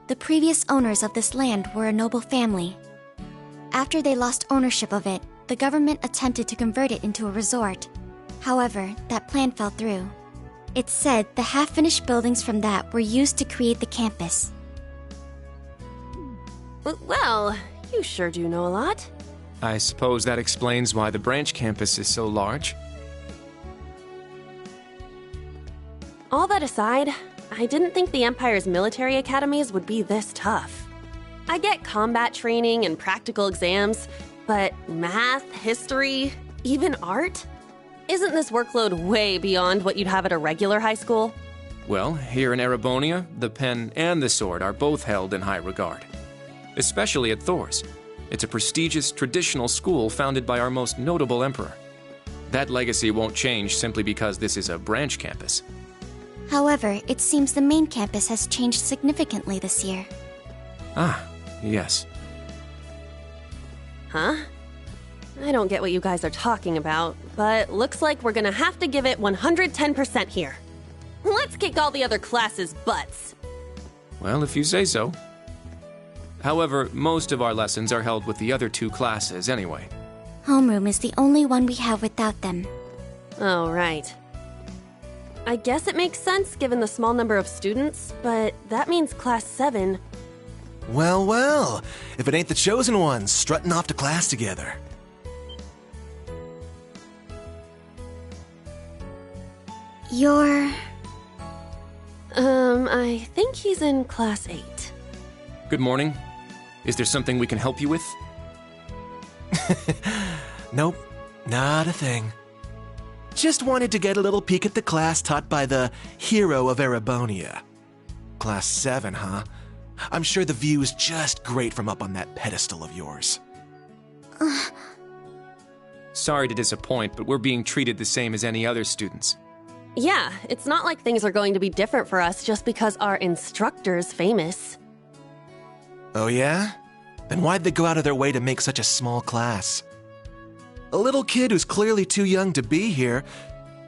The previous owners of this land were a noble family. After they lost ownership of it, the government attempted to convert it into a resort. However, that plan fell through. It's said the half-finished buildings from that were used to create the campus. Well, you sure do know a lot. I suppose that explains why the branch campus is so large. All that aside, I didn't think the Empire's military academies would be this tough. I get combat training and practical exams, but math, history, even art? Isn't this workload way beyond what you'd have at a regular high school? Well, here in Erebonia, the pen and the sword are both held in high regard. Especially at Thor's. It's a prestigious, traditional school founded by our most notable emperor. That legacy won't change simply because this is a branch campus. However, it seems the main campus has changed significantly this year. Ah, yes. Huh? I don't get what you guys are talking about, but looks like we're gonna have to give it 110% here. Let's kick all the other classes' butts. Well, if you say so. However, most of our lessons are held with the other two classes anyway. Homeroom is the only one we have without them. Oh, right. I guess it makes sense given the small number of students, but that means Class 7. Well, well, if it ain't the chosen ones strutting off to class together. You're... I think he's in Class 8. Good morning. Is there something we can help you with? Nope, not a thing. Just wanted to get a little peek at the class taught by the hero of Erebonia. Class 7, huh? I'm sure the view is just great from up on that pedestal of yours. Sorry to disappoint, but we're being treated the same as any other students. Yeah, it's not like things are going to be different for us just because our instructor's famous. Oh yeah? Then why'd they go out of their way to make such a small class? A little kid who's clearly too young to be here.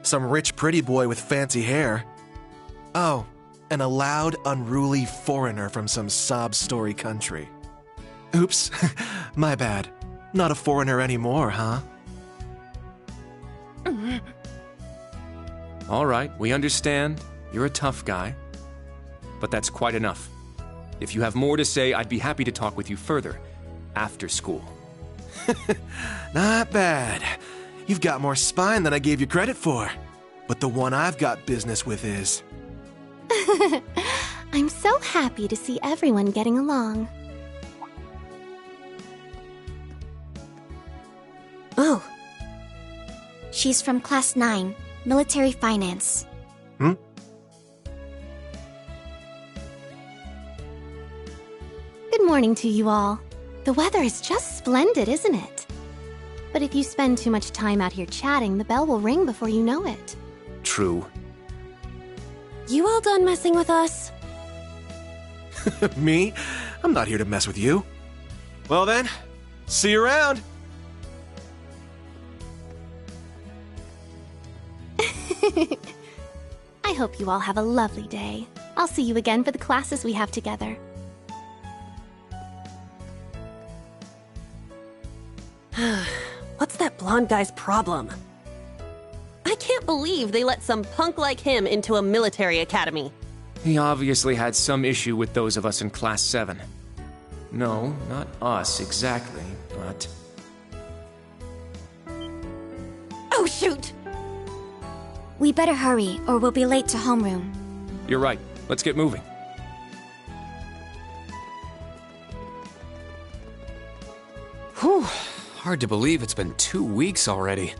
Some rich pretty boy with fancy hair. Oh, and a loud, unruly foreigner from some sob-story country. Oops, my bad. Not a foreigner anymore, huh? All right, we understand. You're a tough guy. But that's quite enough. If you have more to say, I'd be happy to talk with you further, after school. Not bad. You've got more spine than I gave you credit for. But the one I've got business with is... I'm so happy to see everyone getting along. Oh. She's from Class 9, Military Finance. Hmm? Good morning to you all. The weather is just splendid, isn't it? But if you spend too much time out here chatting, the bell will ring before you know it. True. You all done messing with us? Me? I'm not here to mess with you. Well then, see you around. I hope you all have a lovely day. I'll see you again for the classes we have together. What's that blonde guy's problem? I can't believe they let some punk like him into a military academy. He obviously had some issue with those of us in Class 7. No, not us exactly, but... Oh, shoot! We better hurry, or we'll be late to homeroom. You're right. Let's get moving. Whew. Hard to believe it's been 2 weeks already.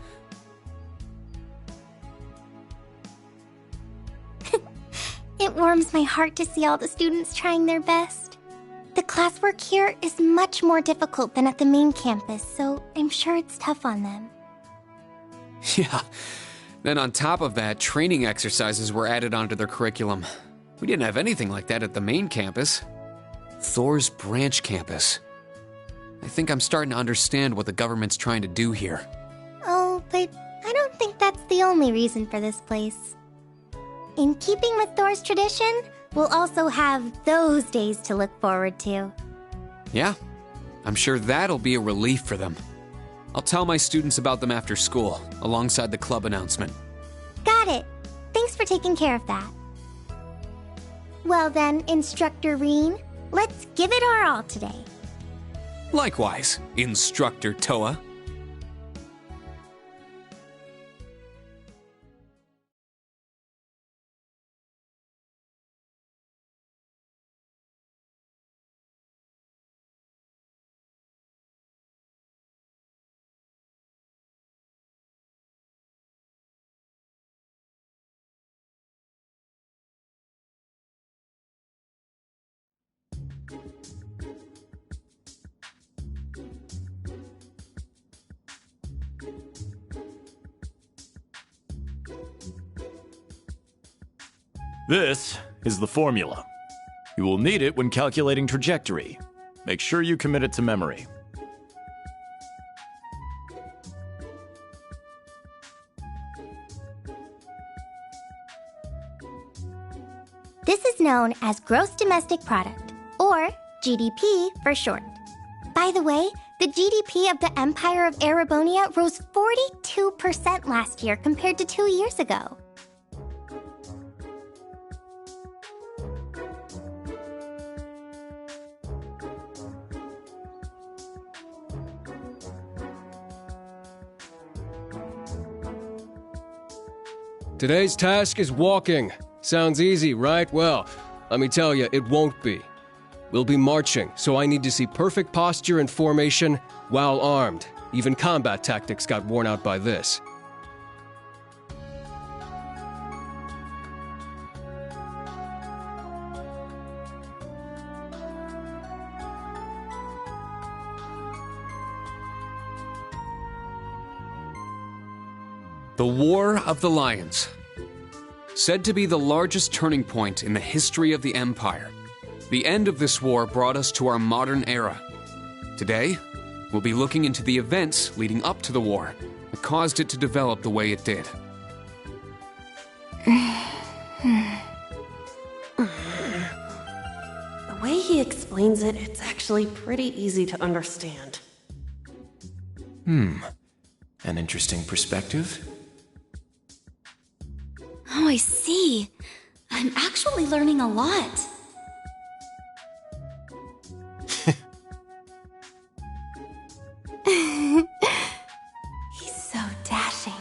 It warms my heart to see all the students trying their best. The classwork here is much more difficult than at the main campus, so I'm sure it's tough on them. Yeah. Then on top of that, training exercises were added onto their curriculum. We didn't have anything like that at the main campus. Thor's branch campus. I think I'm starting to understand what the government's trying to do here. Oh, but I don't think that's the only reason for this place. In keeping with Thor's tradition, we'll also have those days to look forward to. Yeah, I'm sure that'll be a relief for them. I'll tell my students about them after school, alongside the club announcement. Got it. Thanks for taking care of that. Well then, Instructor Reen, let's give it our all today. Likewise, Instructor Toa. This is the formula. You will need it when calculating trajectory. Make sure you commit it to memory. This is known as Gross Domestic Product, or GDP for short. By the way, the GDP of the Empire of Erebonia rose 42% last year compared to 2 years ago. Today's task is walking. Sounds easy, right? Well, let me tell you, it won't be. We'll be marching, so I need to see perfect posture and formation while armed. Even combat tactics got worn out by this. The War of the Lions. Said to be the largest turning point in the history of the Empire. The end of this war brought us to our modern era. Today, we'll be looking into the events leading up to the war that caused it to develop the way it did. The way he explains it, it's actually pretty easy to understand. An interesting perspective. Oh, I see. I'm actually learning a lot. He's so dashing.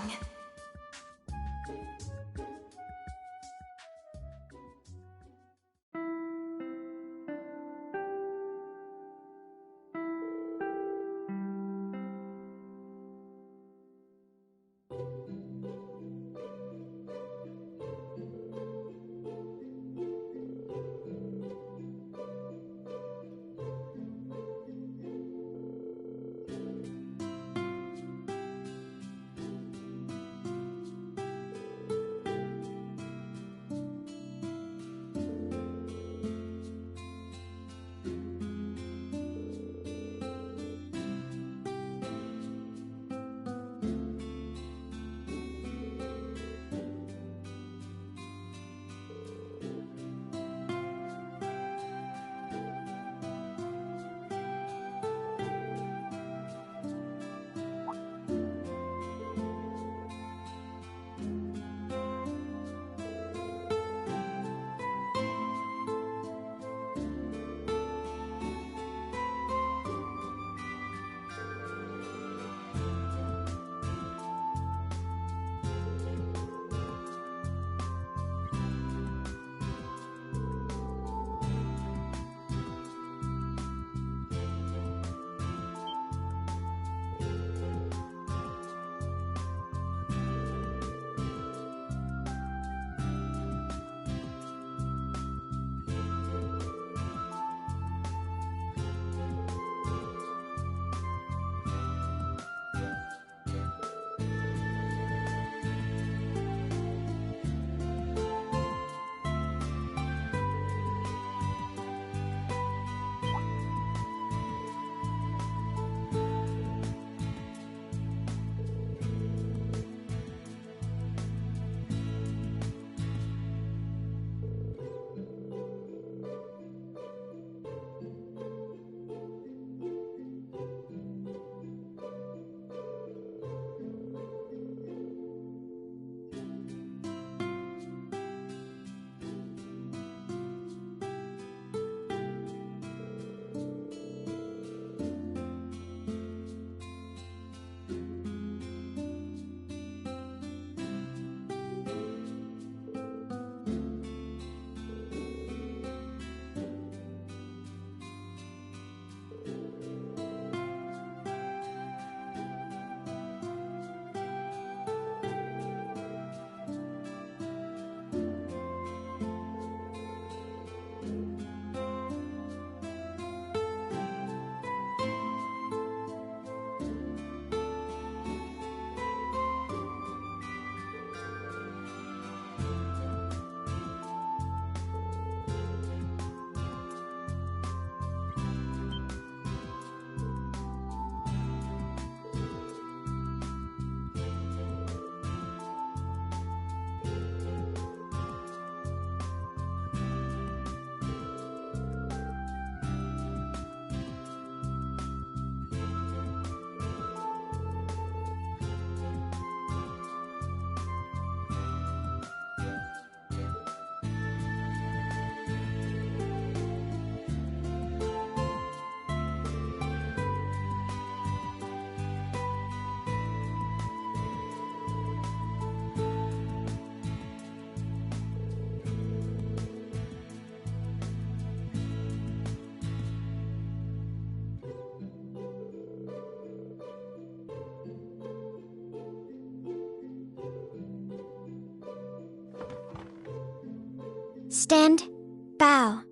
Stand. Bow.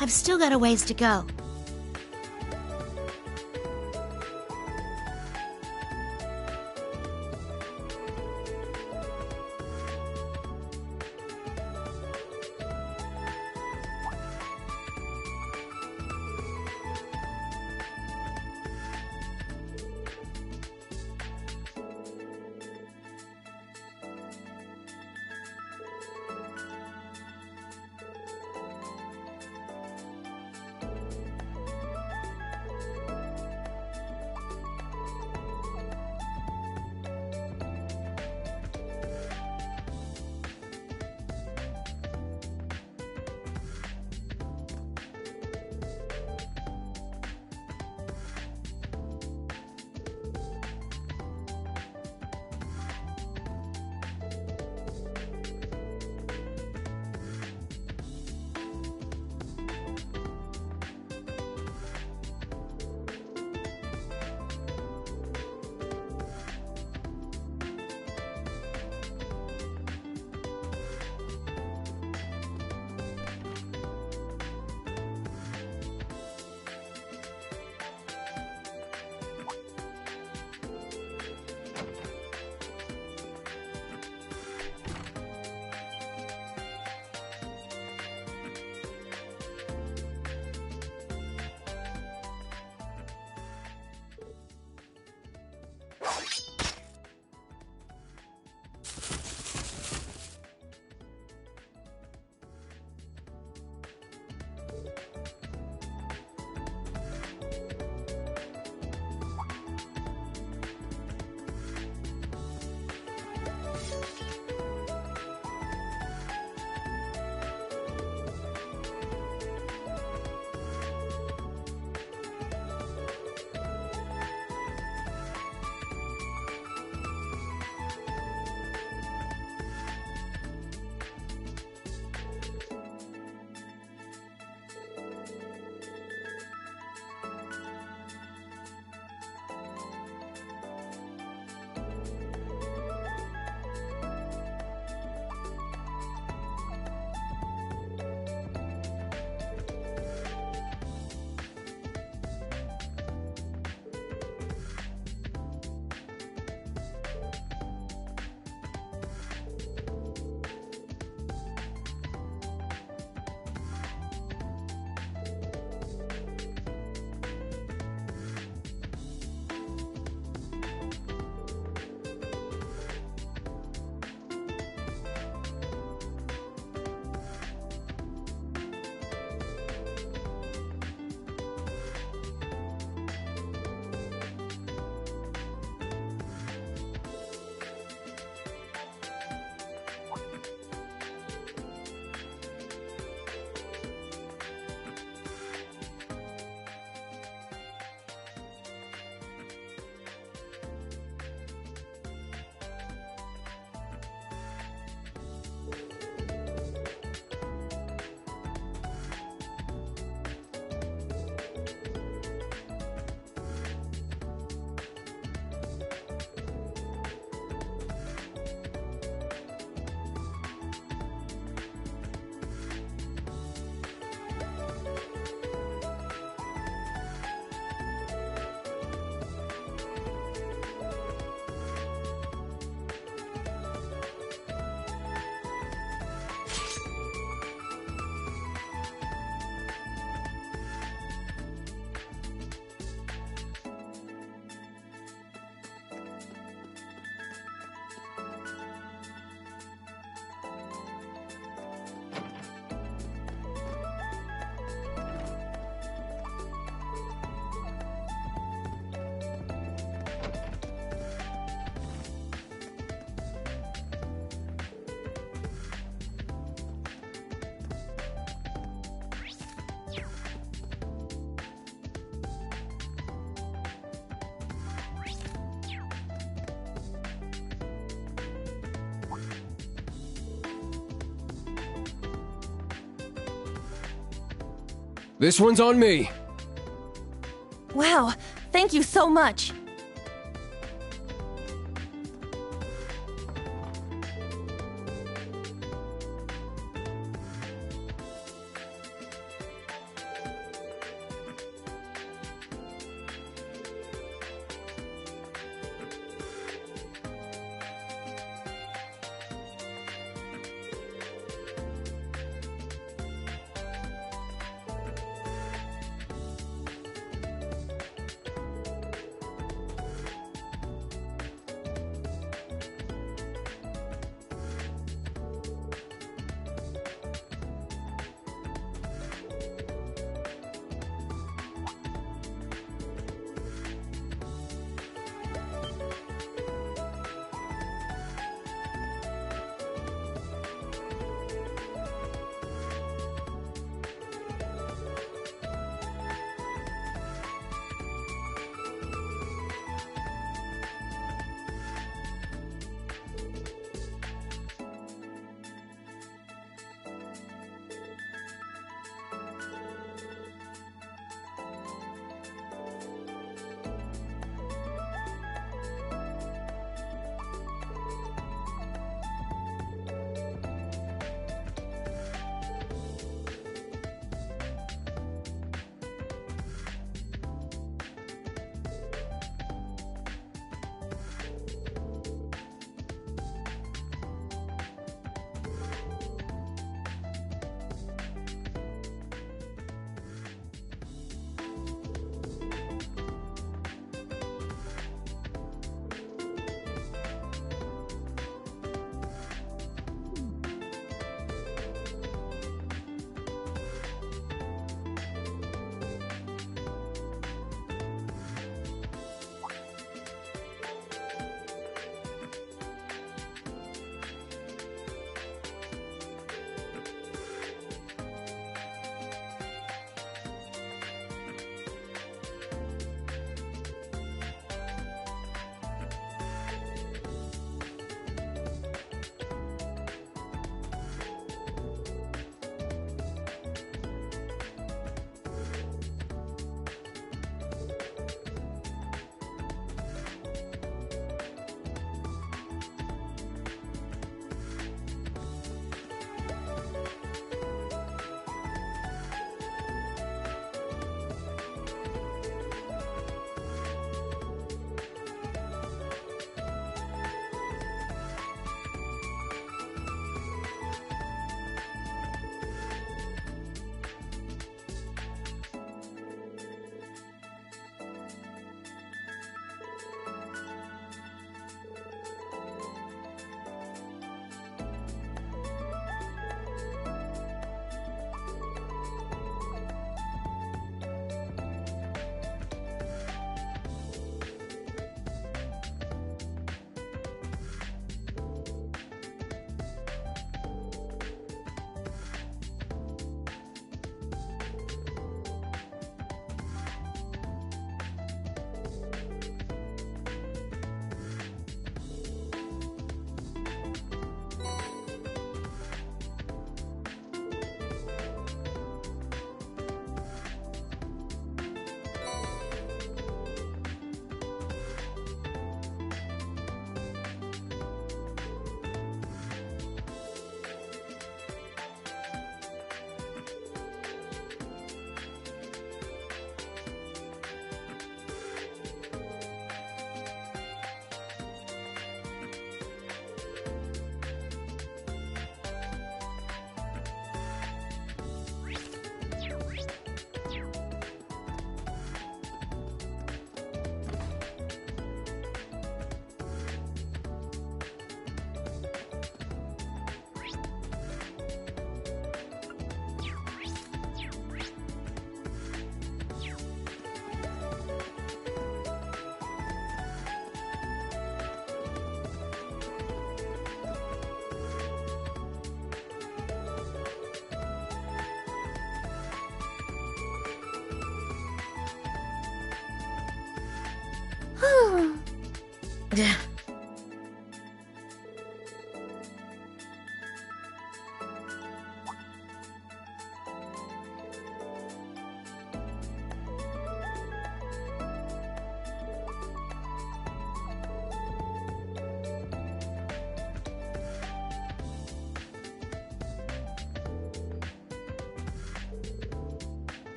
I've still got a ways to go. This one's on me. Wow, thank you so much. Whew.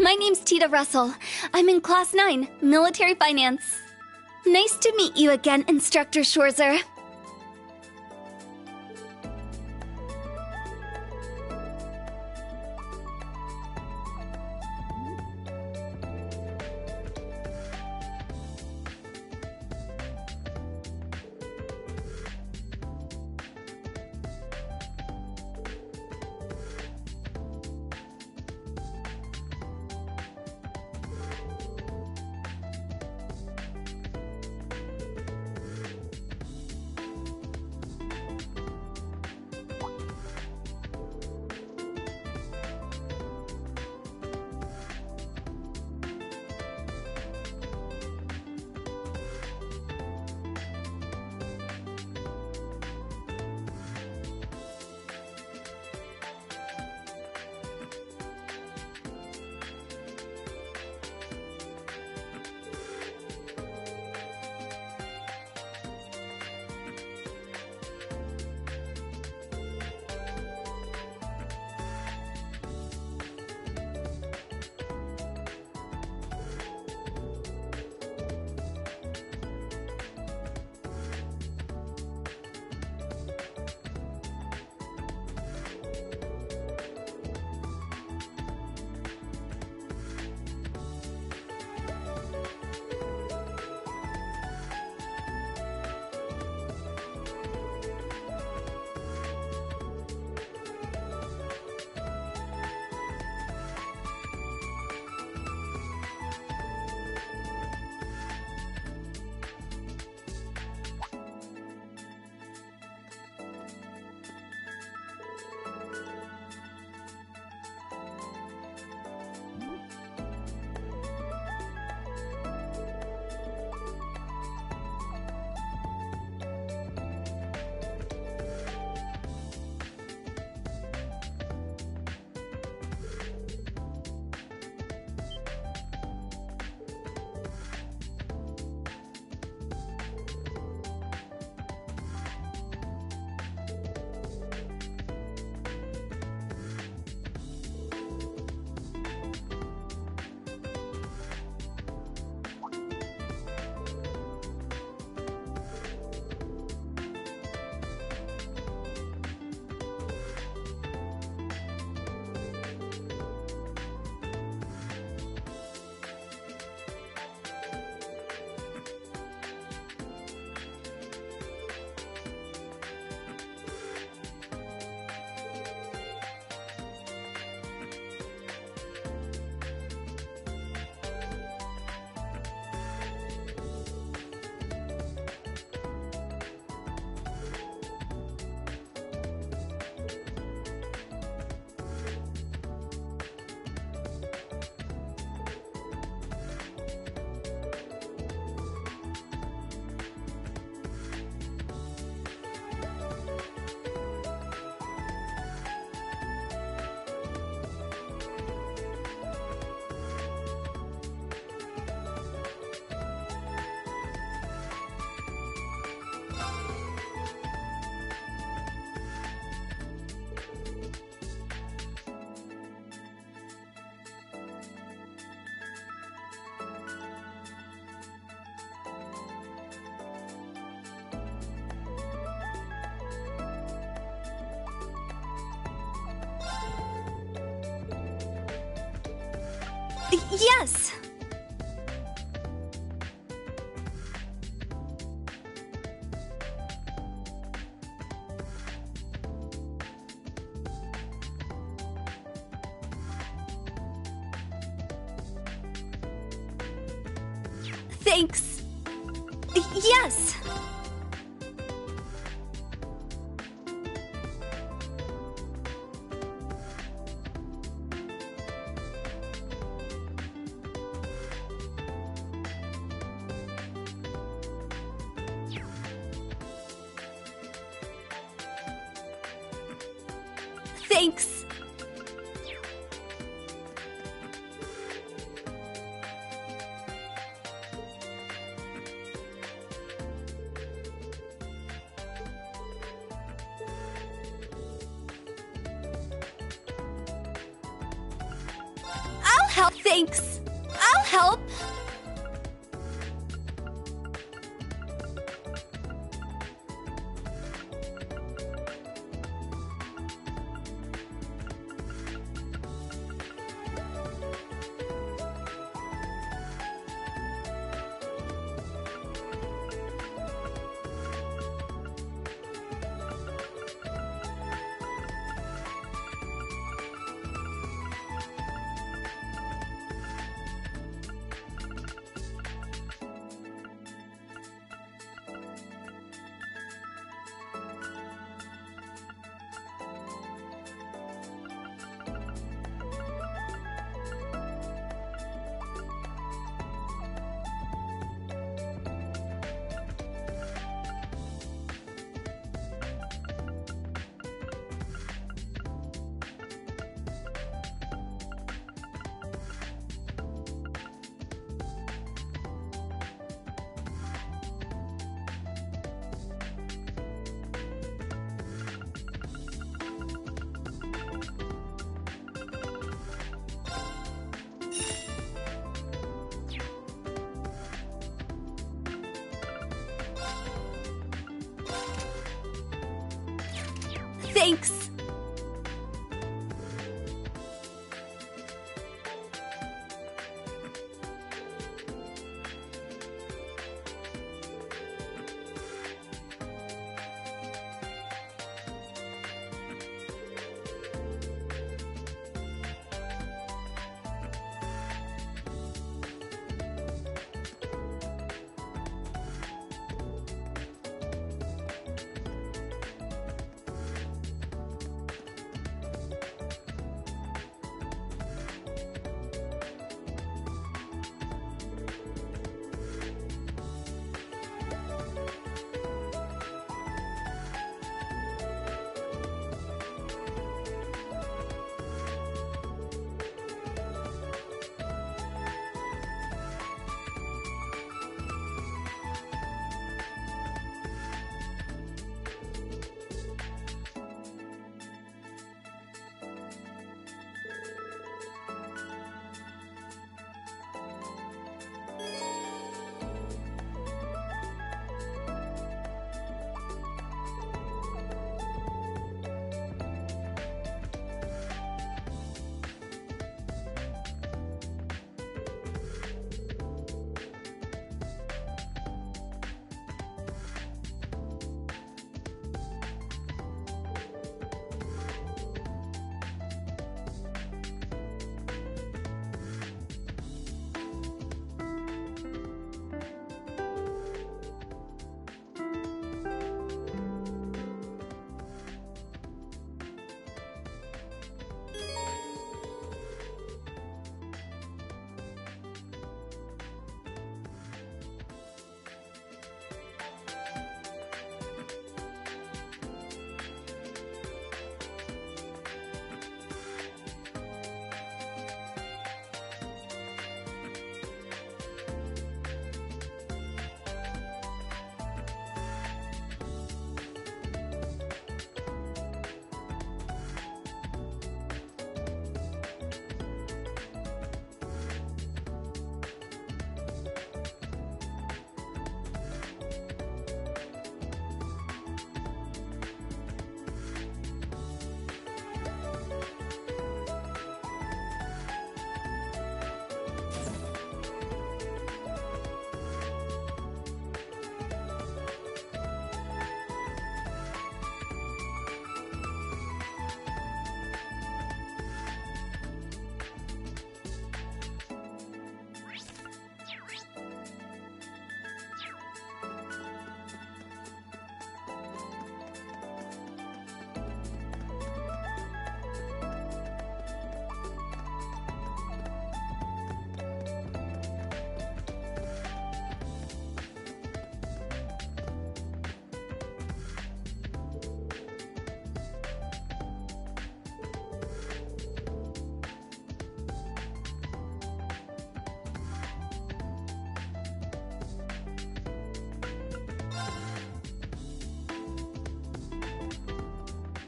My name's Tita Russell. I'm in Class 9, Military Finance. Nice to meet you again, Instructor Schwarzer. Yes. Thanks. Yes. Thanks. I'll help. Thanks. I'll help. Thanks.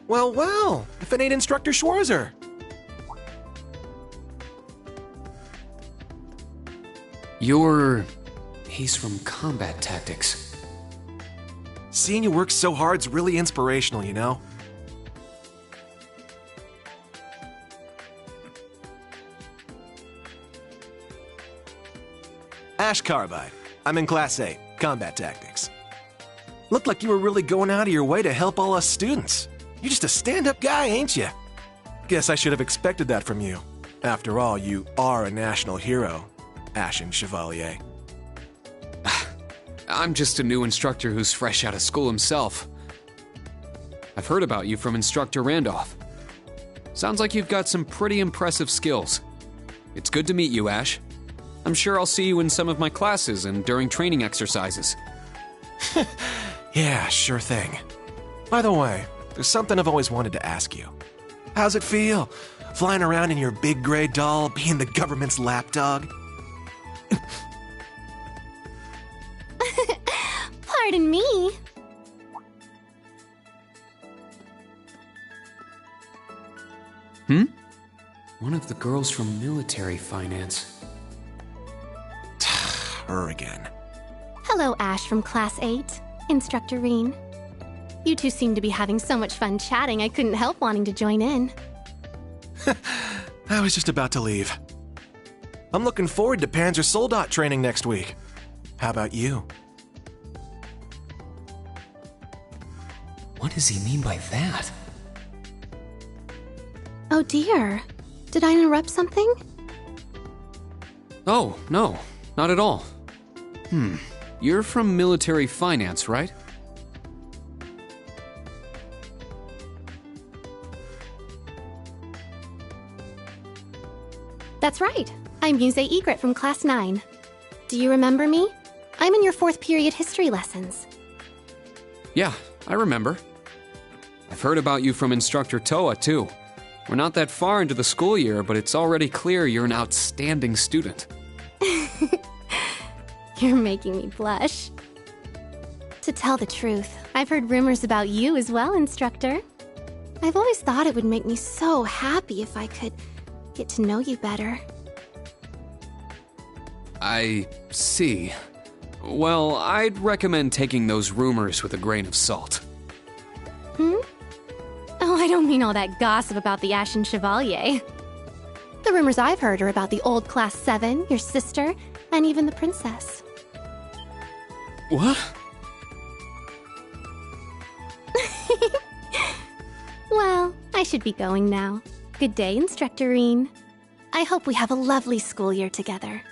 Well, well, if it ain't Instructor Schwarzer. He's from Combat Tactics. Seeing you work so hard's really inspirational, you know? Ash Carbide. I'm in Class 8, Combat Tactics. Looked like you were really going out of your way to help all us students. You're just a stand-up guy, ain't you? Guess I should have expected that from you. After all, you are a national hero, Ashen Chevalier. I'm just a new instructor who's fresh out of school himself. I've heard about you from Instructor Randolph. Sounds like you've got some pretty impressive skills. It's good to meet you, Ash. I'm sure I'll see you in some of my classes and during training exercises. Yeah, sure thing. By the way, there's something I've always wanted to ask you. How's it feel, flying around in your big gray doll, being the government's lapdog? Pardon me. One of the girls from military finance. Her again. Hello, Ash from Class 8, Instructor Reen. You two seem to be having so much fun chatting, I couldn't help wanting to join in. I was just about to leave. I'm looking forward to Panzer Soldat training next week. How about you? What does he mean by that? Oh dear. Did I interrupt something? Oh, no, not at all. You're from military finance, right? That's right. I'm Muse Egret from Class 9. Do you remember me? I'm in your 4th period history lessons. Yeah, I remember. I've heard about you from Instructor Toa, too. We're not that far into the school year, but it's already clear you're an outstanding student. You're making me blush. To tell the truth, I've heard rumors about you as well, Instructor. I've always thought it would make me so happy if I could get to know you better. I see. Well, I'd recommend taking those rumors with a grain of salt. Oh, I don't mean all that gossip about the Ashen Chevalier. The rumors I've heard are about the old Class 7, your sister, and even the princess. What? Well, I should be going now. Good day, Instructor Reen. I hope we have a lovely school year together.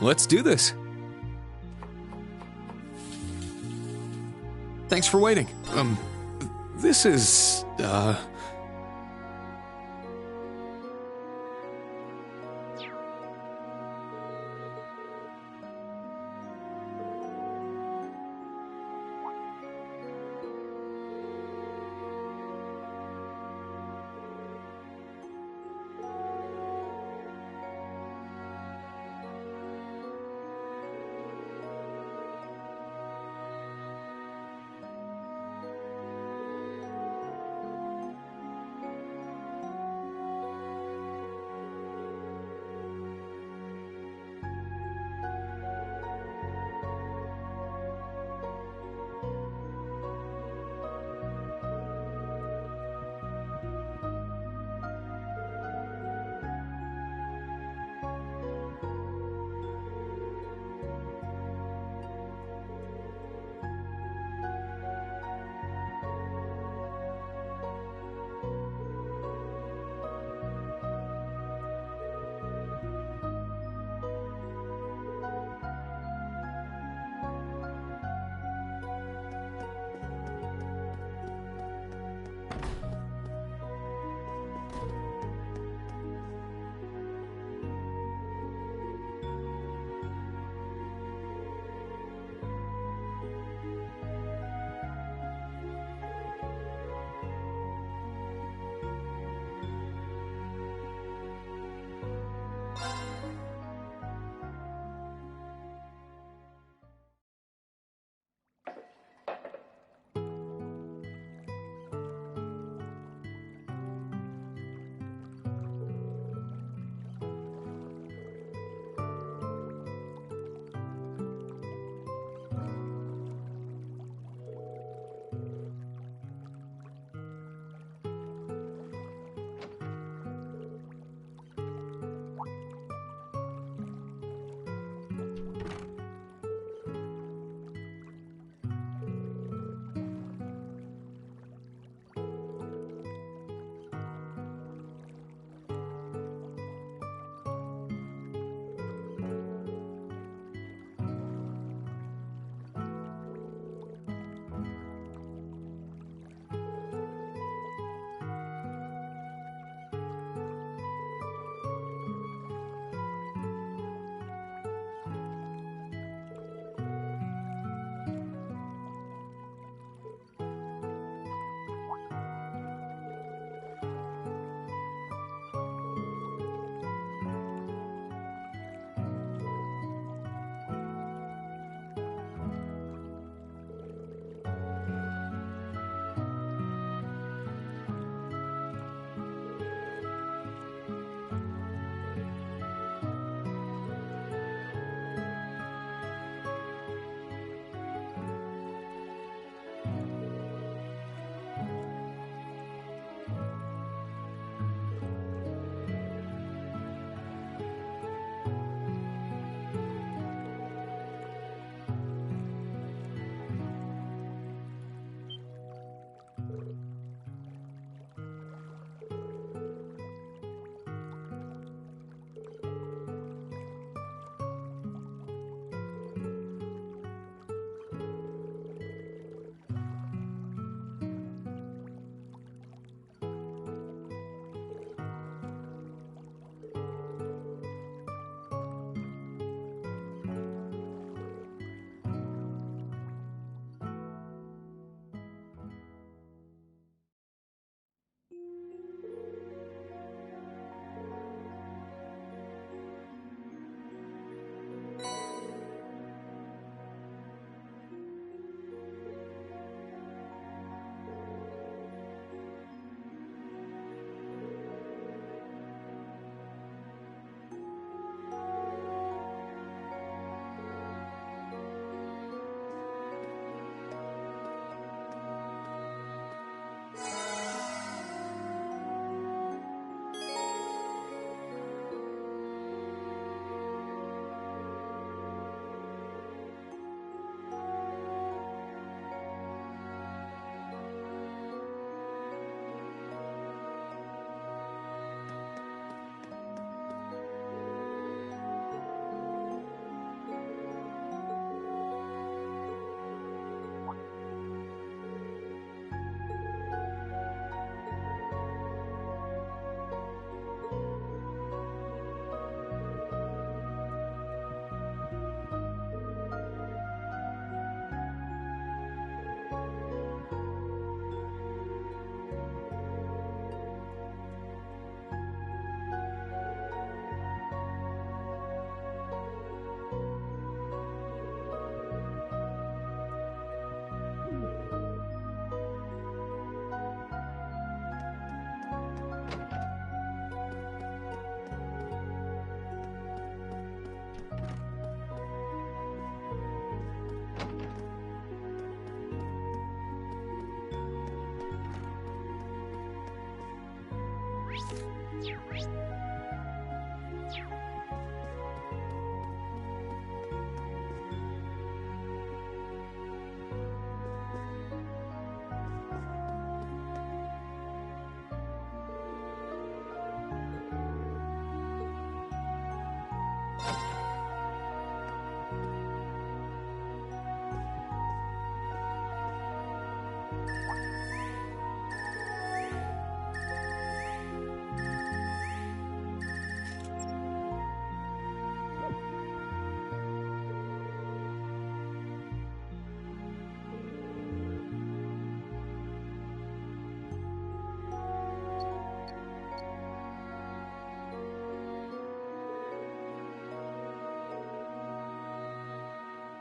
let's do this. Thanks for waiting. This is,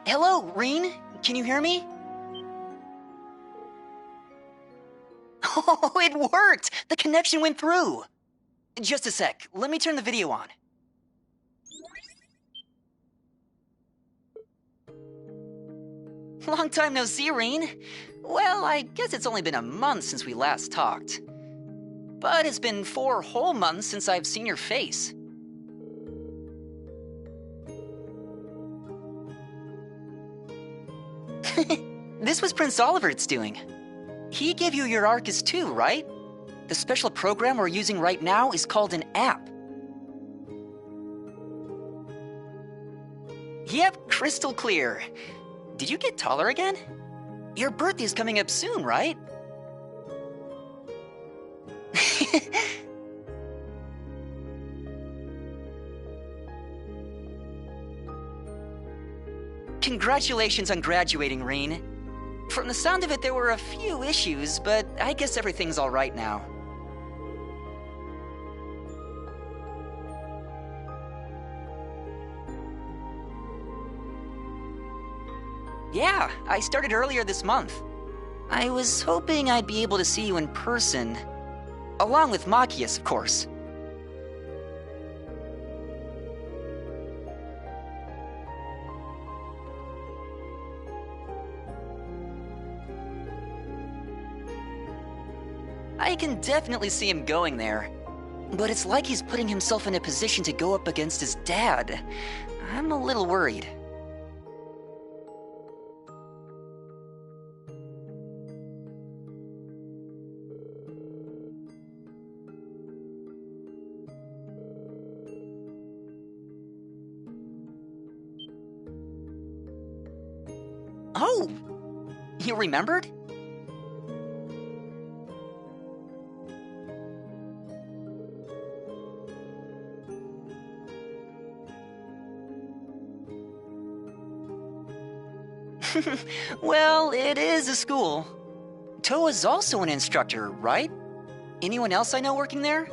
Hello, Reen? Can you hear me? Oh, it worked! The connection went through! Just a sec, let me turn the video on. Long time no see, Reen. Well, I guess it's only been a month since we last talked. But it's been 4 whole months since I've seen your face. This was Prince Oliver's doing. He gave you your Arcus too, right? The special program we're using right now is called an app. Yep, crystal clear. Did you get taller again? Your birthday's coming up soon, right? Congratulations on graduating, Reen. From the sound of it, there were a few issues, but I guess everything's all right now. Yeah, I started earlier this month. I was hoping I'd be able to see you in person. Along with Machias, of course. I can definitely see him going there. But it's like he's putting himself in a position to go up against his dad. I'm a little worried. Oh! You remembered? Well, it is a school. Toa's also an instructor, right? Anyone else I know working there?